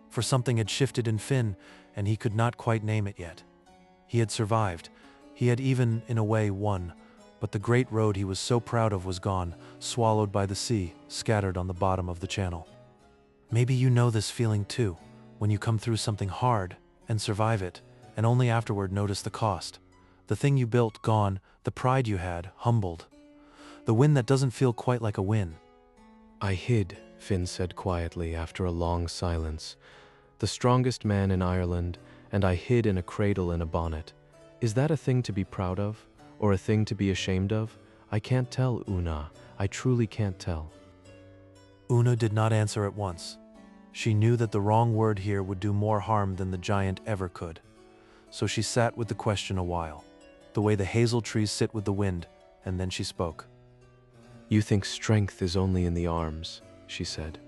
For something had shifted in Finn, and he could not quite name it yet. He had survived. He had even, in a way, won, but the great road he was so proud of was gone, swallowed by the sea, scattered on the bottom of the channel. Maybe you know this feeling too, when you come through something hard and survive it, and only afterward notice the cost. The thing you built gone, the pride you had humbled. The win that doesn't feel quite like a win. I hid, Finn said quietly after a long silence. The strongest man in Ireland, and I hid in a cradle in a bonnet. Is that a thing to be proud of, or a thing to be ashamed of? I can't tell, Oonagh. I truly can't tell. Oonagh did not answer at once. She knew that the wrong word here would do more harm than the giant ever could. So she sat with the question a while, the way the hazel trees sit with the wind, and then she spoke. You think strength is only in the arms, she said.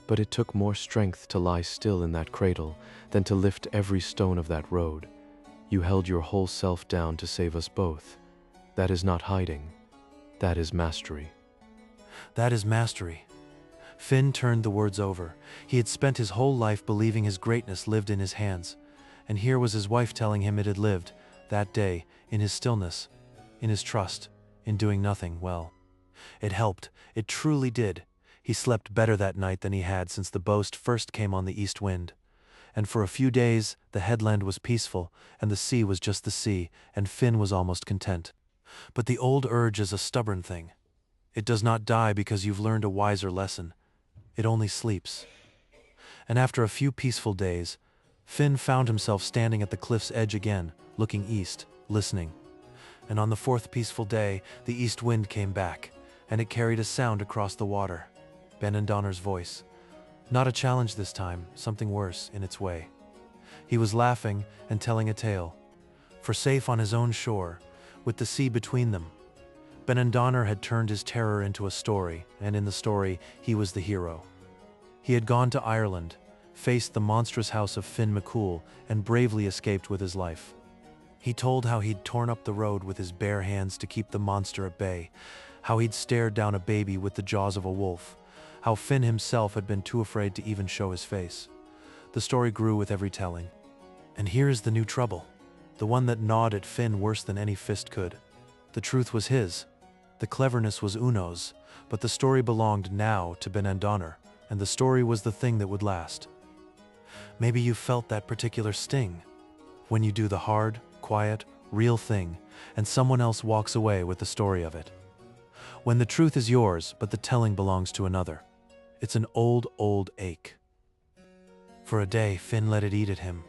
But it took more strength to lie still in that cradle than to lift every stone of that road. You held your whole self down to save us both. That is not hiding. That is mastery. That is mastery. Finn turned the words over. He had spent his whole life believing his greatness lived in his hands, and here was his wife telling him it had lived, that day, in his stillness, in his trust, in doing nothing well. It helped. It truly did. He slept better that night than he had since the Boast first came on the east wind. And for a few days, the headland was peaceful, and the sea was just the sea, and Finn was almost content. But the old urge is a stubborn thing. It does not die because you've learned a wiser lesson. It only sleeps. And after a few peaceful days, Finn found himself standing at the cliff's edge again, looking east, listening. And on the fourth peaceful day, the east wind came back, and it carried a sound across the water. Benandonner's voice. Not a challenge this time, something worse in its way. He was laughing and telling a tale. For safe on his own shore, with the sea between them, Benandonner had turned his terror into a story, and in the story, he was the hero. He had gone to Ireland, faced the monstrous house of Finn Maccool, and bravely escaped with his life. He told how he'd torn up the road with his bare hands to keep the monster at bay, how he'd stared down a baby with the jaws of a wolf, how Finn himself had been too afraid to even show his face. The story grew with every telling. And here is the new trouble, the one that gnawed at Finn worse than any fist could. The truth was his. The cleverness was Oonagh's, but the story belonged now to Benandonner, and the story was the thing that would last. Maybe you felt that particular sting, when you do the hard, quiet, real thing, and someone else walks away with the story of it. When the truth is yours, but the telling belongs to another. It's an old ache. For a day, Finn let it eat at him.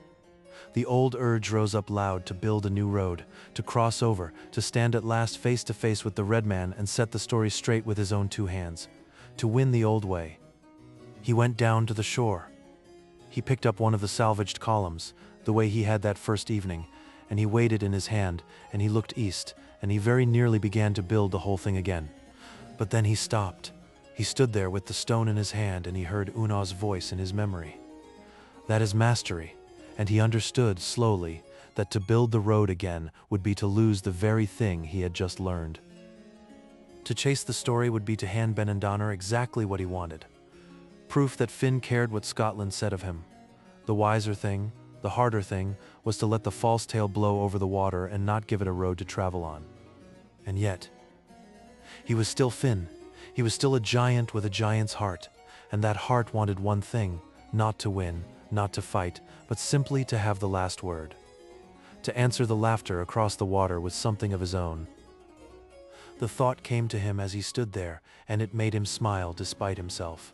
The old urge rose up loud to build a new road, to cross over, to stand at last face to face with the red man and set the story straight with his own two hands, to win the old way. He went down to the shore. He picked up one of the salvaged columns, the way he had that first evening, and he weighed it in his hand, and he looked east, and he very nearly began to build the whole thing again. But then he stopped. He stood there with the stone in his hand, and he heard Oonagh's voice in his memory. That is mastery, and he understood slowly that to build the road again would be to lose the very thing he had just learned. To chase the story would be to hand Benandonner exactly what he wanted. Proof that Finn cared what Scotland said of him. The wiser thing, the harder thing, was to let the false tale blow over the water and not give it a road to travel on. And yet, he was still Finn. He was still a giant with a giant's heart, and that heart wanted one thing, not to win, not to fight, but simply to have the last word. To answer the laughter across the water with something of his own. The thought came to him as he stood there, and it made him smile despite himself.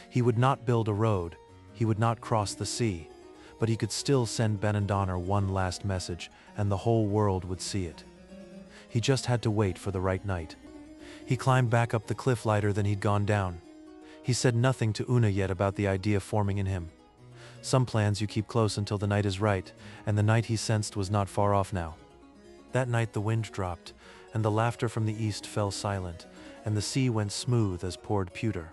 He would not build a road, he would not cross the sea, but he could still send Benandonner one last message, and the whole world would see it. He just had to wait for the right night. He climbed back up the cliff lighter than he'd gone down. He said nothing to Oonagh yet about the idea forming in him. Some plans you keep close until the night is right, and the night he sensed was not far off now. That night the wind dropped, and the laughter from the east fell silent, and the sea went smooth as poured pewter.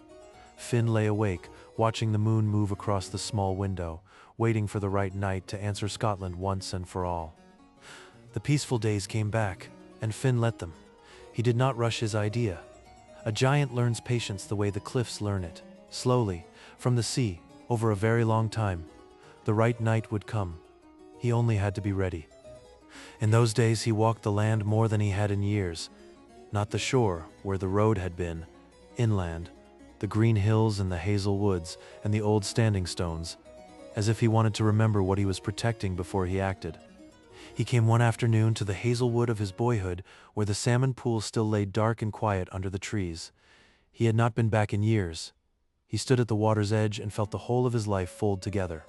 Finn lay awake, watching the moon move across the small window, waiting for the right night to answer Scotland once and for all. The peaceful days came back, and Finn let them. He did not rush his idea. A giant learns patience the way the cliffs learn it, slowly, from the sea, over a very long time. The right night would come. He only had to be ready. In those days he walked the land more than he had in years. Not the shore, where the road had been. Inland, the green hills and the hazel woods and the old standing stones, as if he wanted to remember what he was protecting before he acted. He came one afternoon to the hazelwood of his boyhood, where the salmon pool still lay dark and quiet under the trees. He had not been back in years. He stood at the water's edge and felt the whole of his life fold together.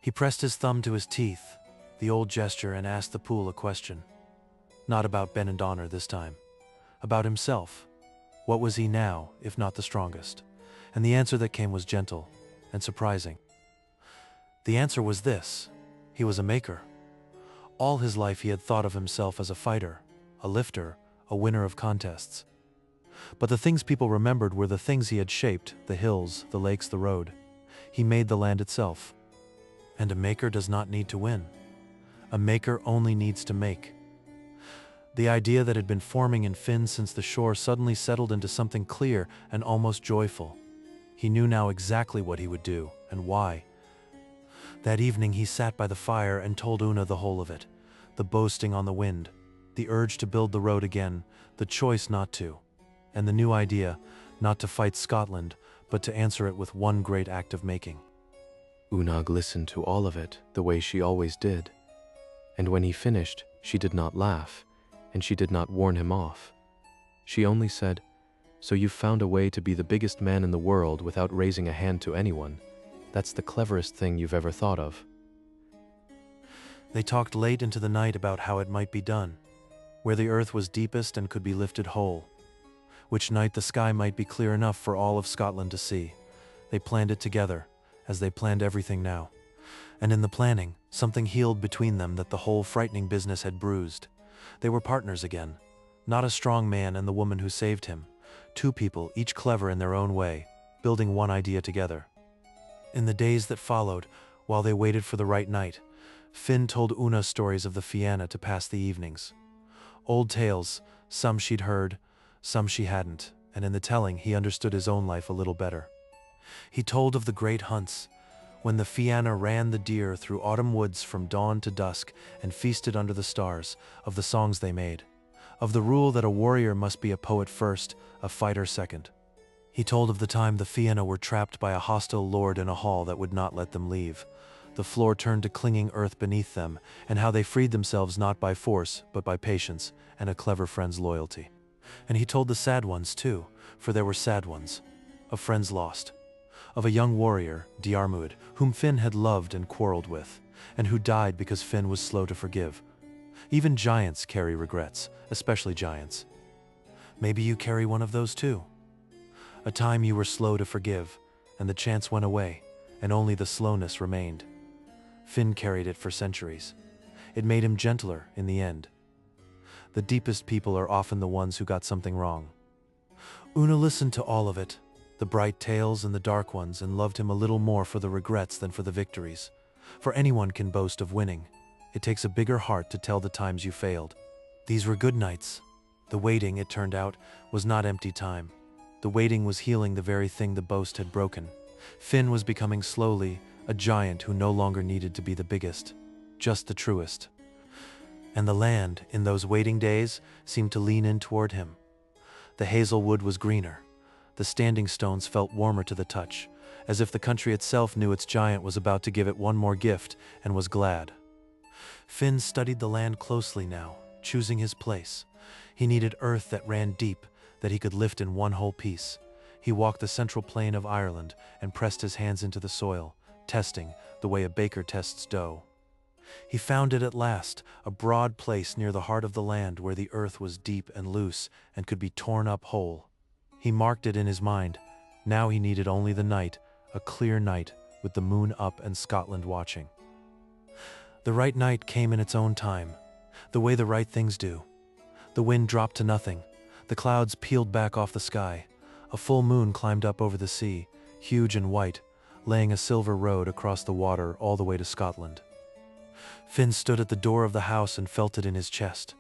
He pressed his thumb to his teeth, the old gesture, and asked the pool a question. Not about Benandonner this time. About himself. What was he now, if not the strongest? And the answer that came was gentle and surprising. The answer was this: he was a maker. All his life he had thought of himself as a fighter, a lifter, a winner of contests. But the things people remembered were the things he had shaped: the hills, the lakes, the road. He made the land itself. And a maker does not need to win. A maker only needs to make. The idea that had been forming in Finn since the shore suddenly settled into something clear and almost joyful. He knew now exactly what he would do, and why. That evening he sat by the fire and told Oonagh the whole of it. The boasting on the wind, the urge to build the road again, the choice not to, and the new idea, not to fight Scotland, but to answer it with one great act of making. Oonagh listened to all of it the way she always did. And when he finished, she did not laugh, and she did not warn him off. She only said, "So you've found a way to be the biggest man in the world without raising a hand to anyone. That's the cleverest thing you've ever thought of." They talked late into the night about how it might be done, where the earth was deepest and could be lifted whole, which night the sky might be clear enough for all of Scotland to see. They planned it together, as they planned everything now. And in the planning, something healed between them that the whole frightening business had bruised. They were partners again, not a strong man and the woman who saved him. Two people, each clever in their own way, building one idea together. In the days that followed, while they waited for the right night, Finn told Oonagh stories of the Fianna to pass the evenings. Old tales, some she'd heard, some she hadn't, and in the telling he understood his own life a little better. He told of the great hunts, when the Fianna ran the deer through autumn woods from dawn to dusk and feasted under the stars, of the songs they made, of the rule that a warrior must be a poet first, a fighter second. He told of the time the Fianna were trapped by a hostile lord in a hall that would not let them leave. The floor turned to clinging earth beneath them, and how they freed themselves not by force, but by patience and a clever friend's loyalty. And he told the sad ones too, for there were sad ones, of friends lost, of a young warrior, Diarmuid, whom Finn had loved and quarreled with, and who died because Finn was slow to forgive. Even giants carry regrets, especially giants. Maybe you carry one of those too. A time you were slow to forgive, and the chance went away, and only the slowness remained. Finn carried it for centuries. It made him gentler in the end. The deepest people are often the ones who got something wrong. Oonagh listened to all of it, the bright tales and the dark ones, and loved him a little more for the regrets than for the victories. For anyone can boast of winning. It takes a bigger heart to tell the times you failed. These were good nights. The waiting, it turned out, was not empty time. The waiting was healing the very thing the boast had broken. Finn was becoming slowly a giant who no longer needed to be the biggest, just the truest. And the land, in those waiting days, seemed to lean in toward him. The hazelwood was greener. The standing stones felt warmer to the touch, as if the country itself knew its giant was about to give it one more gift and was glad. Finn studied the land closely now, choosing his place, He needed earth that ran deep, that he could lift in one whole piece. He walked the central plain of Ireland and pressed his hands into the soil, testing the way a baker tests dough. He found it at last, a broad place near the heart of the land where the earth was deep and loose and could be torn up whole. He marked it in his mind. Now he needed only the night, a clear night with the moon up and Scotland watching. The right night came in its own time, the way the right things do. The wind dropped to nothing. The clouds peeled back off the sky. A full moon climbed up over the sea, huge and white, laying a silver road across the water all the way to Scotland. Finn stood at the door of the house and felt it in his chest.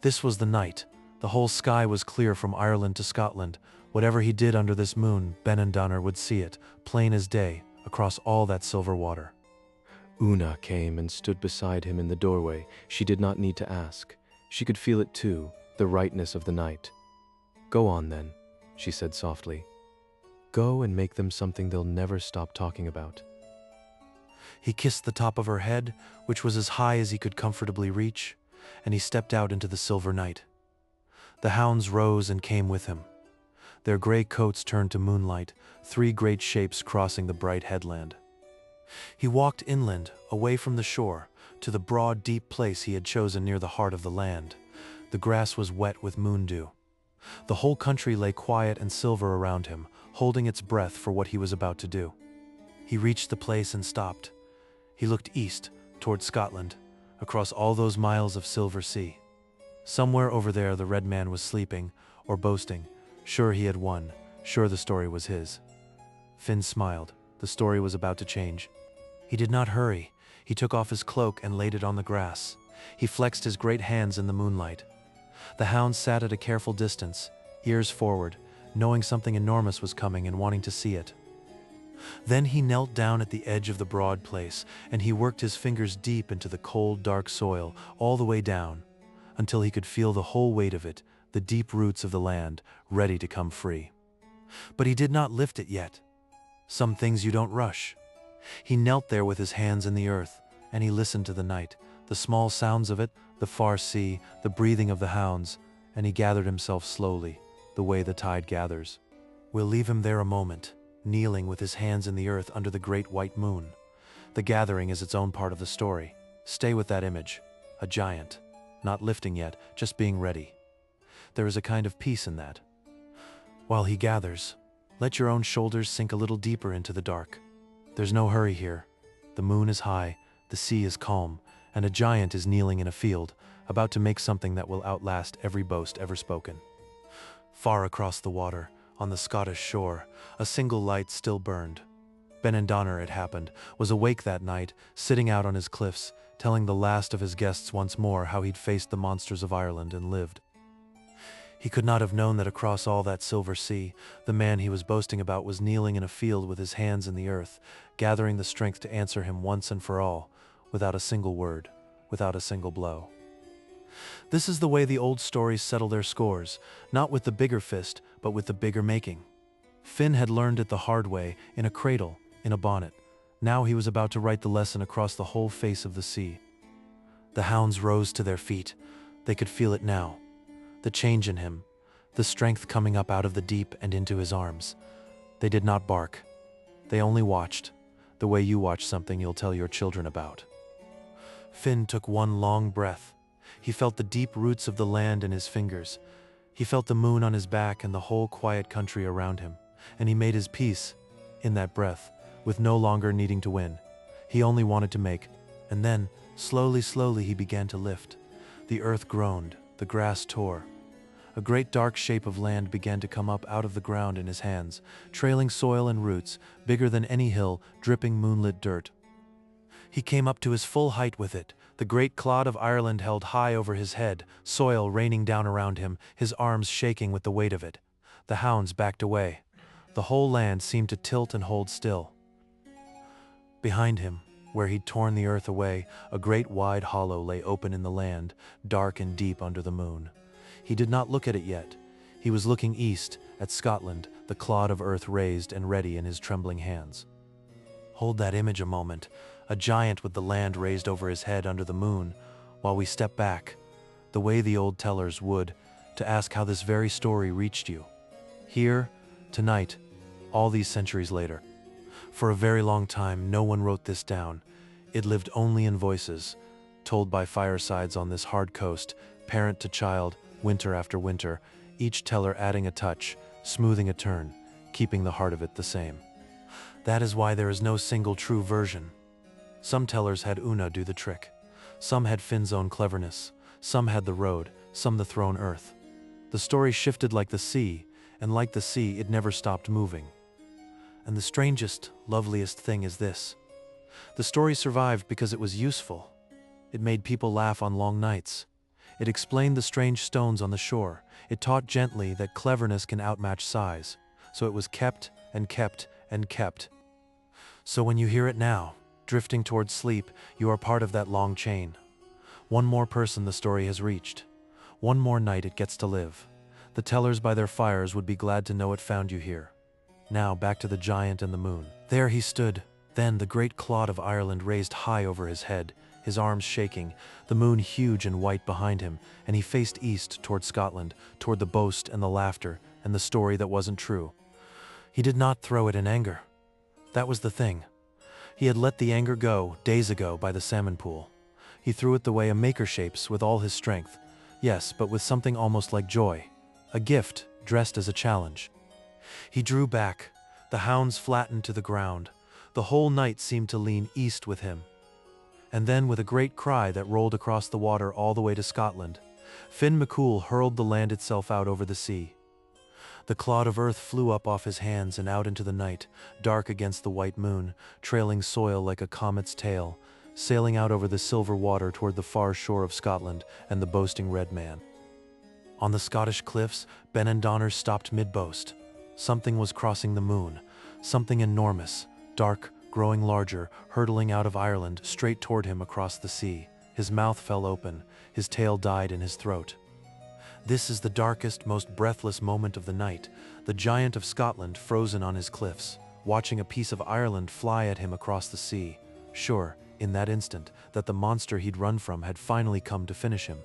This was the night. The whole sky was clear from Ireland to Scotland. Whatever he did under this moon, Benandonner would see it, plain as day, across all that silver water. Oonagh came and stood beside him in the doorway. She did not need to ask. She could feel it too, the rightness of the night. "Go on then," she said softly. "Go and make them something they'll never stop talking about." He kissed the top of her head, which was as high as he could comfortably reach, and he stepped out into the silver night. The hounds rose and came with him. Their gray coats turned to moonlight, three great shapes crossing the bright headland. He walked inland, away from the shore, to the broad, deep place he had chosen near the heart of the land. The grass was wet with moon dew. The whole country lay quiet and silver around him, holding its breath for what he was about to do. He reached the place and stopped. He looked east, toward Scotland, across all those miles of silver sea. Somewhere over there the red man was sleeping, or boasting, sure he had won, sure the story was his. Finn smiled. The story was about to change. He did not hurry. He took off his cloak and laid it on the grass. He flexed his great hands in the moonlight. The hounds sat at a careful distance, ears forward, knowing something enormous was coming and wanting to see it. Then he knelt down at the edge of the broad place, and he worked his fingers deep into the cold, dark soil, all the way down, until he could feel the whole weight of it, the deep roots of the land, ready to come free. But he did not lift it yet. Some things you don't rush. He knelt there with his hands in the earth, and he listened to the night, the small sounds of it, the far sea, the breathing of the hounds, and he gathered himself slowly, the way the tide gathers. We'll leave him there a moment, kneeling with his hands in the earth under the great white moon. The gathering is its own part of the story. Stay with that image, a giant, not lifting yet, just being ready. There is a kind of peace in that. While he gathers, let your own shoulders sink a little deeper into the dark. There's no hurry here. The moon is high, the sea is calm, and a giant is kneeling in a field, about to make something that will outlast every boast ever spoken. Far across the water, on the Scottish shore, a single light still burned. Benandonner, it happened, was awake that night, sitting out on his cliffs, telling the last of his guests once more how he'd faced the monsters of Ireland and lived. He could not have known that across all that silver sea, the man he was boasting about was kneeling in a field with his hands in the earth, gathering the strength to answer him once and for all, without a single word, without a single blow. This is the way the old stories settle their scores, not with the bigger fist, but with the bigger making. Finn had learned it the hard way, in a cradle, in a bonnet. Now he was about to write the lesson across the whole face of the sea. The hounds rose to their feet. They could feel it now. The change in him, the strength coming up out of the deep and into his arms. They did not bark. They only watched, the way you watch something you'll tell your children about. Finn took one long breath. He felt the deep roots of the land in his fingers. He felt the moon on his back and the whole quiet country around him. And he made his peace, in that breath, with no longer needing to win. He only wanted to make. And then, slowly, slowly, he began to lift. The earth groaned, the grass tore. A great dark shape of land began to come up out of the ground in his hands, trailing soil and roots, bigger than any hill, dripping moonlit dirt. He came up to his full height with it, the great clod of Ireland held high over his head, soil raining down around him, his arms shaking with the weight of it. The hounds backed away. The whole land seemed to tilt and hold still. Behind him, where he'd torn the earth away, a great wide hollow lay open in the land, dark and deep under the moon. He did not look at it yet. He was looking east, at Scotland, the clod of earth raised and ready in his trembling hands. Hold that image a moment, a giant with the land raised over his head under the moon, while we step back. the way the old tellers would, to ask how this very story reached you. Here, tonight, all these centuries later. For a very long time, no one wrote this down. It lived only in voices, told by firesides on this hard coast, parent to child, winter after winter, each teller adding a touch, smoothing a turn, keeping the heart of it the same. That is why there is no single true version. Some tellers had Oonagh do the trick. Some had Finn's own cleverness. Some had the road, some the thrown earth. The story shifted like the sea, and like the sea, it never stopped moving. And the strangest, loveliest thing is this. The story survived because it was useful. It made people laugh on long nights. It explained the strange stones on the shore. It taught gently that cleverness can outmatch size. So it was kept and kept and kept. So when you hear it now, drifting towards sleep, you are part of that long chain. One more person the story has reached. One more night it gets to live. The tellers by their fires would be glad to know it found you here. Now back to the giant and the moon. There he stood. Then the great clod of Ireland raised high over his head, his arms shaking, the moon huge and white behind him, and he faced east toward Scotland, toward the boast and the laughter and the story that wasn't true. He did not throw it in anger. That was the thing. He had let the anger go days ago by the salmon pool. He threw it the way a maker shapes with all his strength. Yes, but with something almost like joy. A gift dressed as a challenge. He drew back. The hounds flattened to the ground. The whole night seemed to lean east with him. And then, with a great cry that rolled across the water all the way to Scotland, Finn Maccool hurled the land itself out over the sea. The clod of earth flew up off his hands and out into the night, dark against the white moon, trailing soil like a comet's tail, sailing out over the silver water toward the far shore of Scotland and the boasting red man. On the Scottish cliffs, Benandonner stopped mid-boast. Something was crossing the moon, something enormous, dark, growing larger, hurtling out of Ireland straight toward him across the sea. His mouth fell open, his tail died in his throat. This is the darkest, most breathless moment of the night, the giant of Scotland frozen on his cliffs, watching a piece of Ireland fly at him across the sea, sure, in that instant, that the monster he'd run from had finally come to finish him.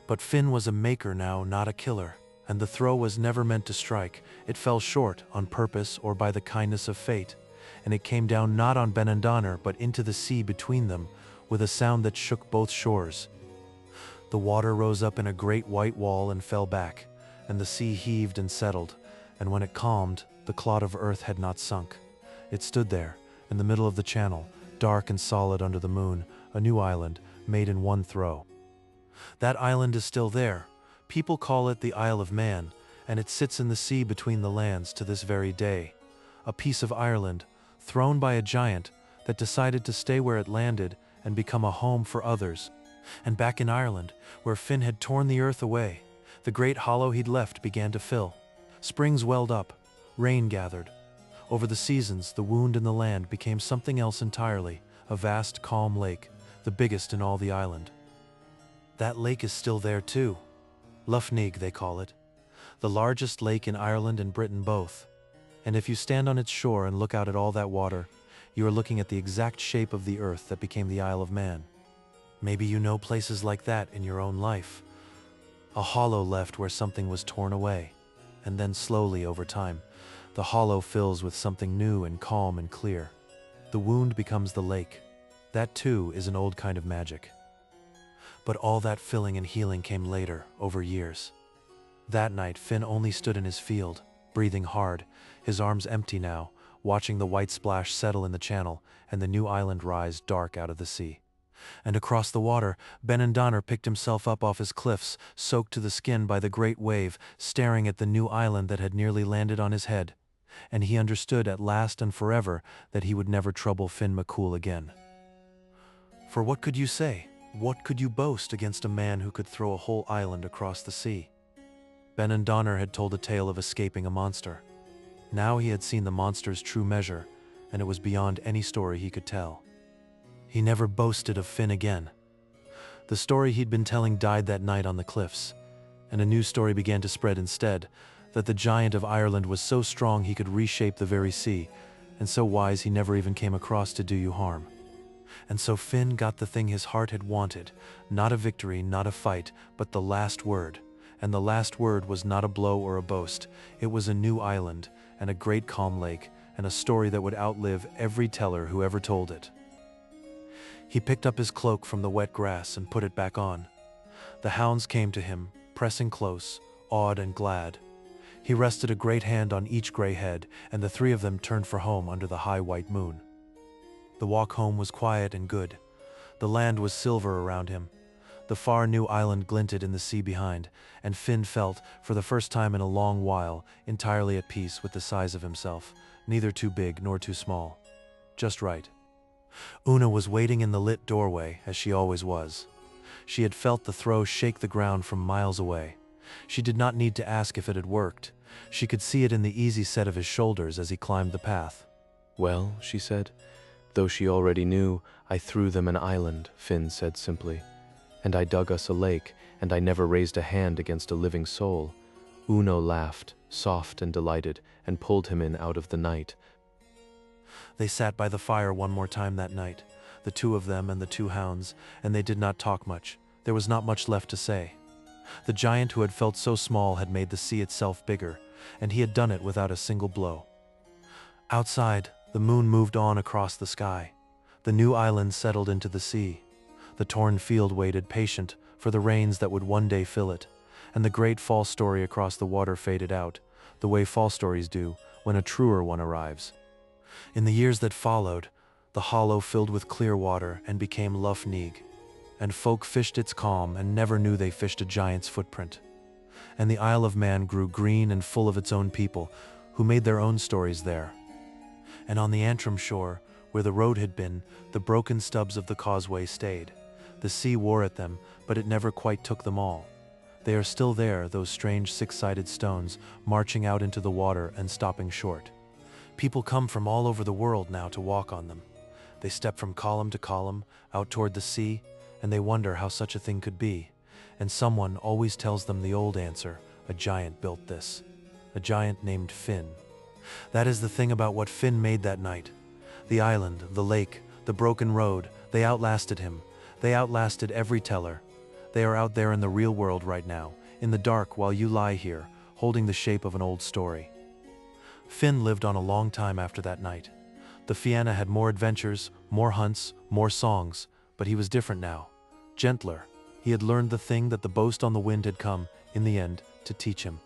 But Finn was a maker now, not a killer, and the throw was never meant to strike. It fell short, on purpose or by the kindness of fate, and it came down not on Benandonner but into the sea between them, with a sound that shook both shores. The water rose up in a great white wall and fell back, and the sea heaved and settled, and when it calmed, the clod of earth had not sunk. It stood there, in the middle of the channel, dark and solid under the moon, a new island, made in one throw. That island is still there. People call it the Isle of Man, and it sits in the sea between the lands to this very day. A piece of Ireland, thrown by a giant, that decided to stay where it landed and become a home for others. And back in Ireland, where Finn had torn the earth away, the great hollow he'd left began to fill. Springs welled up, rain gathered. Over the seasons, the wound in the land became something else entirely, a vast, calm lake, the biggest in all the island. That lake is still there too. Lough Neagh, they call it. The largest lake in Ireland and Britain both. And if you stand on its shore and look out at all that water, you are looking at the exact shape of the earth that became the Isle of Man. Maybe you know places like that in your own life. A hollow left where something was torn away, and then slowly over time, the hollow fills with something new and calm and clear. The wound becomes the lake. That too is an old kind of magic. But all that filling and healing came later, over years. That night, Finn only stood in his field, breathing hard, his arms empty now, watching the white splash settle in the channel and the new island rise dark out of the sea. And across the water, Benandonner picked himself up off his cliffs, soaked to the skin by the great wave, staring at the new island that had nearly landed on his head. And he understood at last and forever that he would never trouble Finn Maccool again. For what could you say? What could you boast against a man who could throw a whole island across the sea? Benandonner had told a tale of escaping a monster. Now he had seen the monster's true measure, and it was beyond any story he could tell. He never boasted of Finn again. The story he'd been telling died that night on the cliffs, and a new story began to spread instead, that the giant of Ireland was so strong he could reshape the very sea, and so wise he never even came across to do you harm. And so Finn got the thing his heart had wanted, not a victory, not a fight, but the last word. And the last word was not a blow or a boast. It was a new island, and a great calm lake, and a story that would outlive every teller who ever told it. He picked up his cloak from the wet grass and put it back on. The hounds came to him, pressing close, awed and glad. He rested a great hand on each gray head, and the three of them turned for home under the high white moon. The walk home was quiet and good. The land was silver around him. The far new island glinted in the sea behind, and Finn felt, for the first time in a long while, entirely at peace with the size of himself, neither too big nor too small. Just right. Oonagh was waiting in the lit doorway, as she always was. She had felt the throw shake the ground from miles away. She did not need to ask if it had worked. She could see it in the easy set of his shoulders as he climbed the path. "Well," she said. "Though she already knew, I threw them an island," Finn said simply. "And I dug us a lake, and I never raised a hand against a living soul." Oonagh laughed, soft and delighted, and pulled him in out of the night. They sat by the fire one more time that night, the two of them and the two hounds, and they did not talk much. There was not much left to say. The giant who had felt so small had made the sea itself bigger, and he had done it without a single blow. Outside, the moon moved on across the sky. The new island settled into the sea. The torn field waited patient for the rains that would one day fill it, and the great fall story across the water faded out, the way fall stories do when a truer one arrives. In the years that followed, the hollow filled with clear water and became Lough Neagh, and folk fished its calm and never knew they fished a giant's footprint. And the Isle of Man grew green and full of its own people, who made their own stories there. And on the Antrim shore, where the road had been, the broken stubs of the causeway stayed. The sea wore at them, but it never quite took them all. They are still there, those strange six-sided stones, marching out into the water and stopping short. People come from all over the world now to walk on them. They step from column to column, out toward the sea, and they wonder how such a thing could be. And someone always tells them the old answer: a giant built this. A giant named Finn. That is the thing about what Finn made that night. The island, the lake, the broken road, they outlasted him. They outlasted every teller. They are out there in the real world right now, in the dark, while you lie here, holding the shape of an old story. Finn lived on a long time after that night. The Fianna had more adventures, more hunts, more songs, but he was different now, gentler. He had learned the thing that the Boast on the wind had come, in the end, to teach him.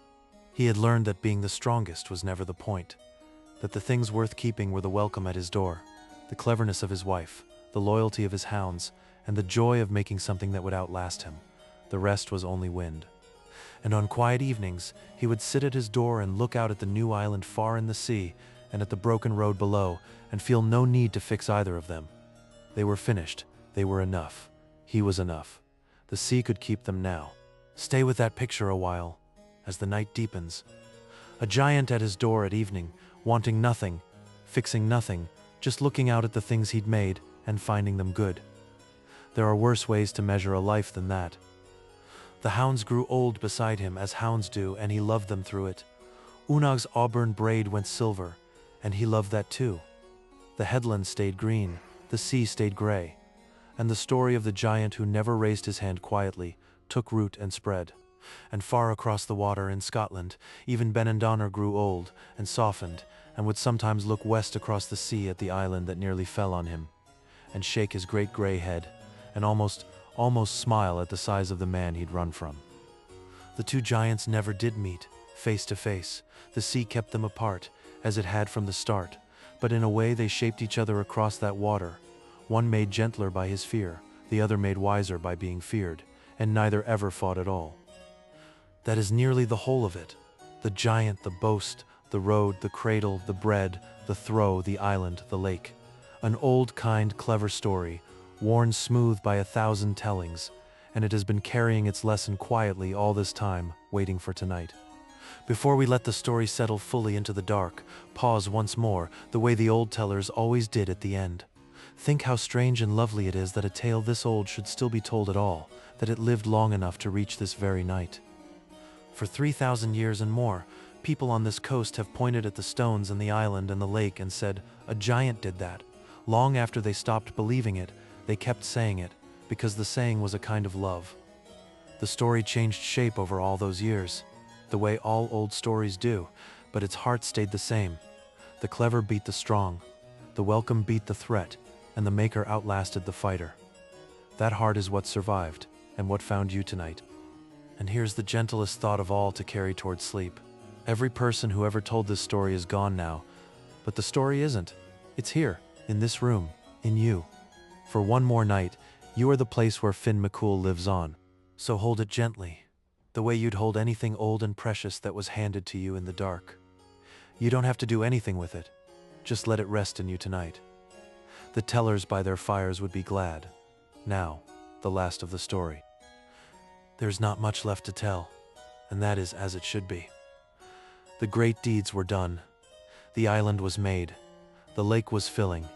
He had learned that being the strongest was never the point, that the things worth keeping were the welcome at his door, the cleverness of his wife, the loyalty of his hounds, and the joy of making something that would outlast him. The rest was only wind. And on quiet evenings, he would sit at his door and look out at the new island far in the sea and at the broken road below, and feel no need to fix either of them. They were finished. They were enough. He was enough. The sea could keep them now. Stay with that picture a while, as the night deepens. A giant at his door at evening, wanting nothing, fixing nothing, just looking out at the things he'd made and finding them good. There are worse ways to measure a life than that. The hounds grew old beside him, as hounds do, and he loved them through it. Oonagh's auburn braid went silver, and he loved that too. The headland stayed green, the sea stayed gray, and the story of the giant who never raised his hand quietly took root and spread. And far across the water in Scotland, even Benandonner grew old and softened, and would sometimes look west across the sea at the island that nearly fell on him, and shake his great gray head, and almost smile at the size of the man he'd run from. The two giants never did meet, face to face. The sea kept them apart, as it had from the start, but in a way they shaped each other across that water. One made gentler by his fear, the other made wiser by being feared, and neither ever fought at all. That is nearly the whole of it. The giant, the boast, the road, the cradle, the bread, the throw, the island, the lake. An old, kind, clever story, worn smooth by 1,000 tellings, and it has been carrying its lesson quietly all this time, waiting for tonight. Before we let the story settle fully into the dark, pause once more, the way the old tellers always did at the end. Think how strange and lovely it is that a tale this old should still be told at all, that it lived long enough to reach this very night. For 3,000 years and more, people on this coast have pointed at the stones and the island and the lake and said, "A giant did that," Long after they stopped believing it, they kept saying it, because the saying was a kind of love. The story changed shape over all those years, the way all old stories do, but its heart stayed the same. The clever beat the strong, the welcome beat the threat, and the maker outlasted the fighter. That heart is what survived, and what found you tonight. And here's the gentlest thought of all to carry towards sleep. Every person who ever told this story is gone now, but the story isn't. It's here, in this room, in you. For one more night, you are the place where Finn Maccool lives on. So hold it gently, the way you'd hold anything old and precious that was handed to you in the dark. You don't have to do anything with it. Just let it rest in you tonight. The tellers by their fires would be glad. Now, the last of the story. There's not much left to tell, and that is as it should be. The great deeds were done. The island was made. The lake was filling,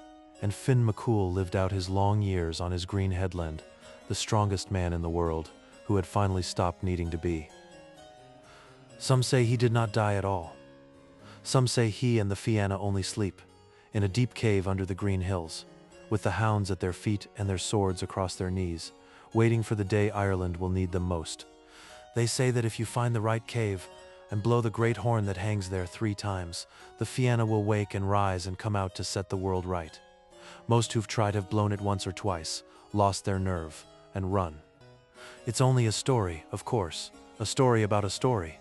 and Finn Maccool lived out his long years on his green headland, the strongest man in the world, who had finally stopped needing to be. Some say he did not die at all. Some say he and the Fianna only sleep, in a deep cave under the green hills, with the hounds at their feet and their swords across their knees, waiting for the day Ireland will need them most. They say that if you find the right cave and blow the great horn that hangs there 3 times, the Fianna will wake and rise and come out to set the world right. Most who've tried have blown it once or twice, lost their nerve, and run. It's only a story, of course, a story about a story.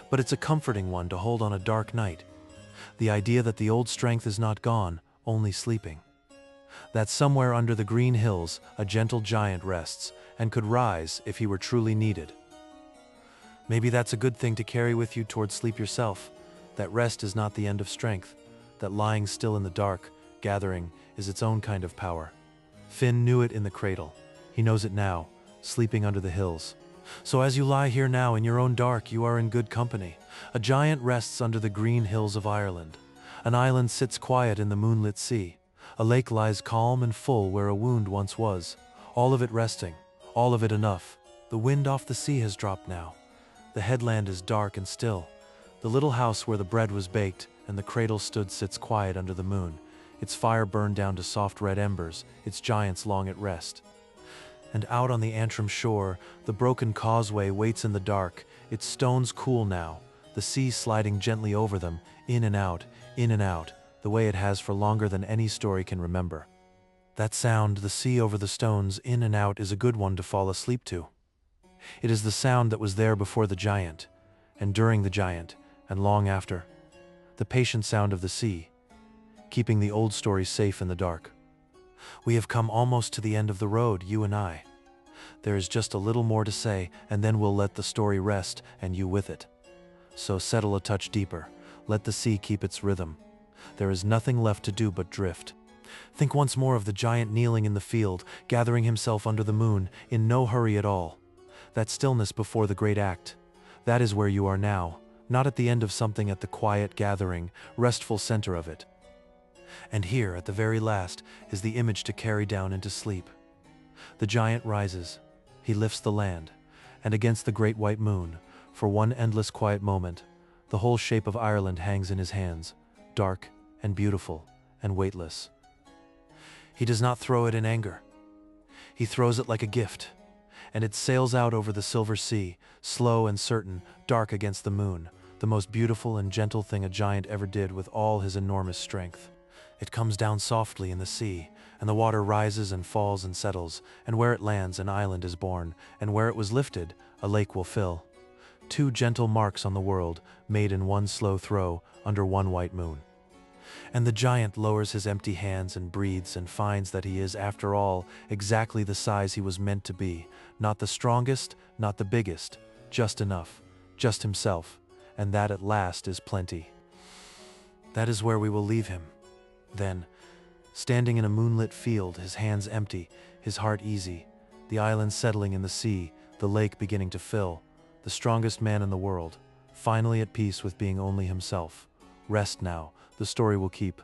But it's a comforting one to hold on a dark night. The idea that the old strength is not gone, only sleeping. That somewhere under the green hills, a gentle giant rests, and could rise if he were truly needed. Maybe that's a good thing to carry with you towards sleep yourself, that rest is not the end of strength, that lying still in the dark, gathering, is its own kind of power. Finn knew it in the cradle. He knows it now, sleeping under the hills. So as you lie here now in your own dark, you are in good company. A giant rests under the green hills of Ireland. An island sits quiet in the moonlit sea. A lake lies calm and full where a wound once was. All of it resting, all of it enough. The wind off the sea has dropped now. The headland is dark and still. The little house where the bread was baked and the cradle stood sits quiet under the moon. Its fire burned down to soft red embers, its giants long at rest. And out on the Antrim shore, the broken causeway waits in the dark, its stones cool now, the sea sliding gently over them, in and out, the way it has for longer than any story can remember. That sound, the sea over the stones, in and out, is a good one to fall asleep to. It is the sound that was there before the giant, and during the giant, and long after. The patient sound of the sea, keeping the old story safe in the dark. We have come almost to the end of the road, you and I. There is just a little more to say, and then we'll let the story rest, and you with it. So settle a touch deeper. Let the sea keep its rhythm. There is nothing left to do but drift. Think once more of the giant kneeling in the field, gathering himself under the moon, in no hurry at all. That stillness before the great act. That is where you are now, not at the end of something, at the quiet gathering, restful center of it. And here, at the very last, is the image to carry down into sleep. The giant rises. He lifts the land, and against the great white moon, for one endless quiet moment, the whole shape of Ireland hangs in his hands, dark and beautiful and weightless. He does not throw it in anger. He throws it like a gift, and it sails out over the silver sea, slow and certain, dark against the moon, the most beautiful and gentle thing a giant ever did with all his enormous strength. It comes down softly in the sea, and the water rises and falls and settles, and where it lands an island is born, and where it was lifted a lake will fill. 2 gentle marks on the world, made in one slow throw, under one white moon. And the giant lowers his empty hands and breathes and finds that he is, after all, exactly the size he was meant to be, not the strongest, not the biggest, just enough, just himself, and that at last is plenty. That is where we will leave him. Then, standing in a moonlit field, his hands empty, his heart easy, the island settling in the sea, the lake beginning to fill, the strongest man in the world, finally at peace with being only himself. Rest now, the story will keep.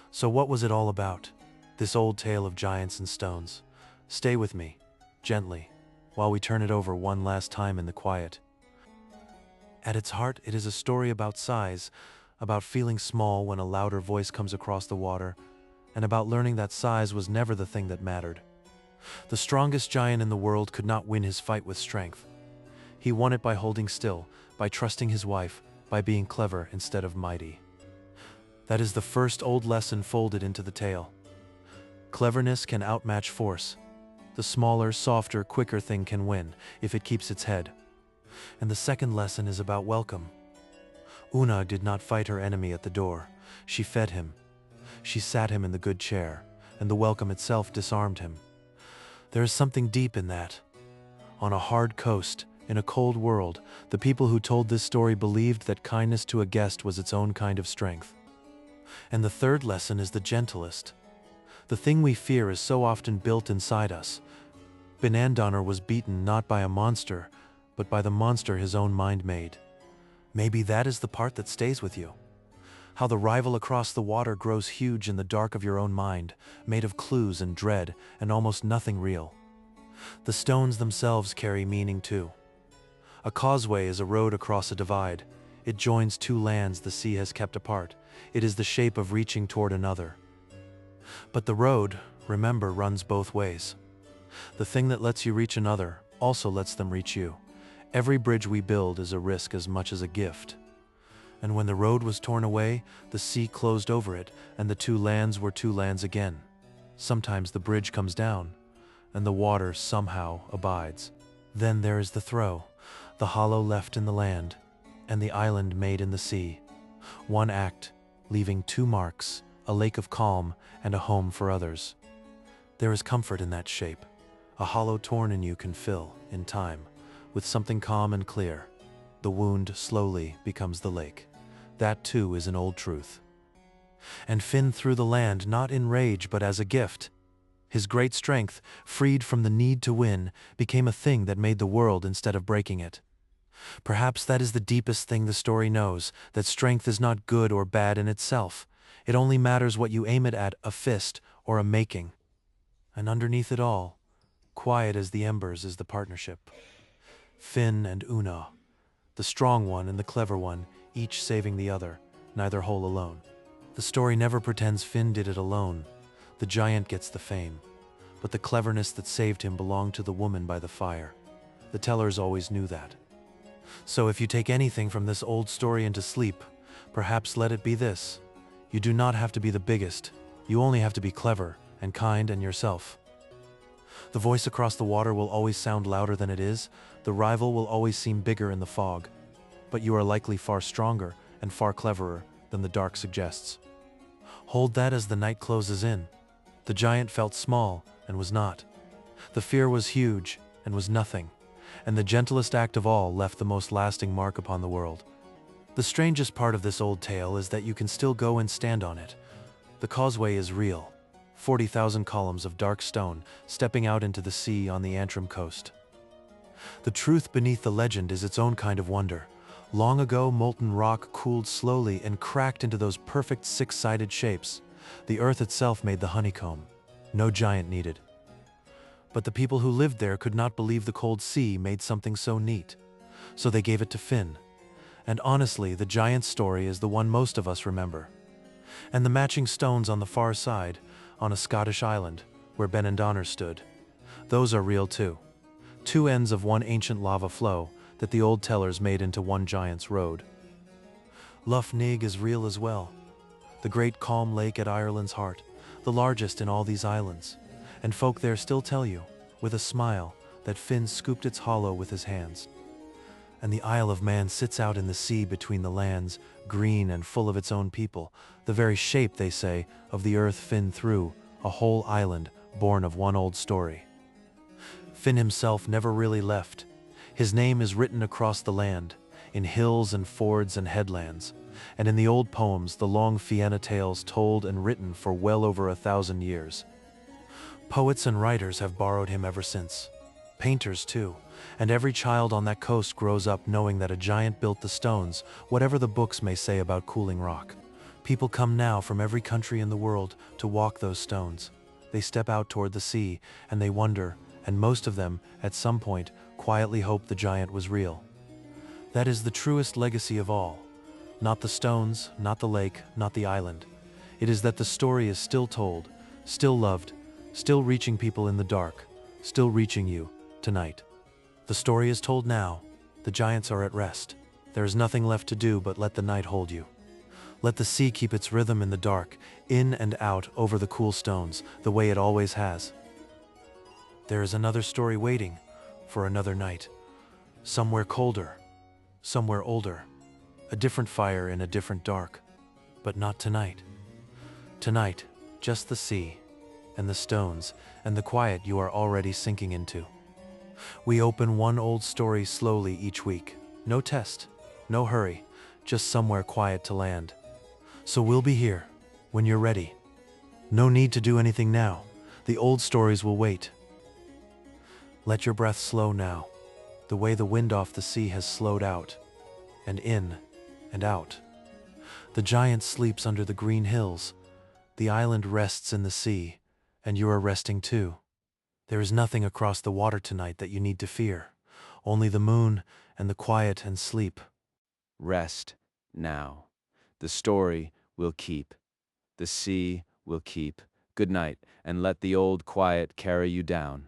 So what was it all about, this old tale of giants and stones? Stay with me, gently, while we turn it over one last time in the quiet. At its heart, it is a story about size, about feeling small when a louder voice comes across the water, and about learning that size was never the thing that mattered. The strongest giant in the world could not win his fight with strength. He won it by holding still, by trusting his wife, by being clever instead of mighty. That is the first old lesson folded into the tale. Cleverness can outmatch force. The smaller, softer, quicker thing can win if it keeps its head. And the second lesson is about welcome. Oonagh did not fight her enemy at the door. She fed him. She sat him in the good chair, and the welcome itself disarmed him. There is something deep in that. On a hard coast, in a cold world, the people who told this story believed that kindness to a guest was its own kind of strength. And the third lesson is the gentlest. The thing we fear is so often built inside us. Benandonner was beaten not by a monster, but by the monster his own mind made. Maybe that is the part that stays with you. How the rival across the water grows huge in the dark of your own mind, made of clues and dread and almost nothing real. The stones themselves carry meaning too. A causeway is a road across a divide. It joins two lands the sea has kept apart. It is the shape of reaching toward another. But the road, remember, runs both ways. The thing that lets you reach another also lets them reach you. Every bridge we build is a risk as much as a gift. And when the road was torn away, the sea closed over it, and the two lands were two lands again. Sometimes the bridge comes down, and the water somehow abides. Then there is the throw, the hollow left in the land, and the island made in the sea. One act, leaving two marks, a lake of calm and a home for others. There is comfort in that shape. A hollow torn in you can fill, in time, with something calm and clear. The wound slowly becomes the lake. That too is an old truth. And Finn threw the land not in rage but as a gift. His great strength, freed from the need to win, became a thing that made the world instead of breaking it. Perhaps that is the deepest thing the story knows, that strength is not good or bad in itself. It only matters what you aim it at, a fist or a making. And underneath it all, quiet as the embers, is the partnership. Finn and Oonagh, the strong one and the clever one, each saving the other, neither whole alone. The story never pretends Finn did it alone. The giant gets the fame, but the cleverness that saved him belonged to the woman by the fire. The tellers always knew that. So if you take anything from this old story into sleep, perhaps let it be this. You do not have to be the biggest. You only have to be clever and kind and yourself. The voice across the water will always sound louder than it is. The rival will always seem bigger in the fog. But you are likely far stronger and far cleverer than the dark suggests. Hold that as the night closes in. The giant felt small and was not. The fear was huge and was nothing. And the gentlest act of all left the most lasting mark upon the world. The strangest part of this old tale is that you can still go and stand on it. The causeway is real. 40,000 columns of dark stone stepping out into the sea on the Antrim coast. The truth beneath the legend is its own kind of wonder. Long ago, molten rock cooled slowly and cracked into those perfect six-sided shapes. The earth itself made the honeycomb. No giant needed. But the people who lived there could not believe the cold sea made something so neat. So they gave it to Finn. And honestly, the giant's story is the one most of us remember. And the matching stones on the far side, on a Scottish island, where Benandonner stood, those are real too. Two ends of one ancient lava flow that the old tellers made into one giant's road. Lough Neagh is real as well. The great calm lake at Ireland's heart, the largest in all these islands. And folk there still tell you, with a smile, that Finn scooped its hollow with his hands. And the Isle of Man sits out in the sea between the lands, green and full of its own people, the very shape, they say, of the earth Finn threw, a whole island born of one old story. Finn himself never really left. His name is written across the land, in hills and fords and headlands, and in the old poems, the long Fianna tales told and written for well over 1,000 years. Poets and writers have borrowed him ever since. Painters too, and every child on that coast grows up knowing that a giant built the stones, whatever the books may say about cooling rock. People come now from every country in the world to walk those stones. They step out toward the sea, and they wonder, and most of them, at some point, quietly hope the giant was real. That is the truest legacy of all. Not the stones, not the lake, not the island. It is that the story is still told, still loved, still reaching people in the dark, still reaching you, tonight. The story is told now. The giants are at rest. There is nothing left to do but let the night hold you. Let the sea keep its rhythm in the dark, in and out over the cool stones, the way it always has. There is another story waiting for another night. Somewhere colder, somewhere older, a different fire in a different dark. But not tonight. Tonight, just the sea, and the stones, and the quiet you are already sinking into. We open one old story slowly each week. No test, no hurry, just somewhere quiet to land. So we'll be here, when you're ready. No need to do anything now. The old stories will wait. Let your breath slow now, the way the wind off the sea has slowed out, and in, and out. The giant sleeps under the green hills. The island rests in the sea, and you are resting too. There is nothing across the water tonight that you need to fear, only the moon and the quiet and sleep. Rest now. The story will keep. The sea will keep. Good night, and let the old quiet carry you down.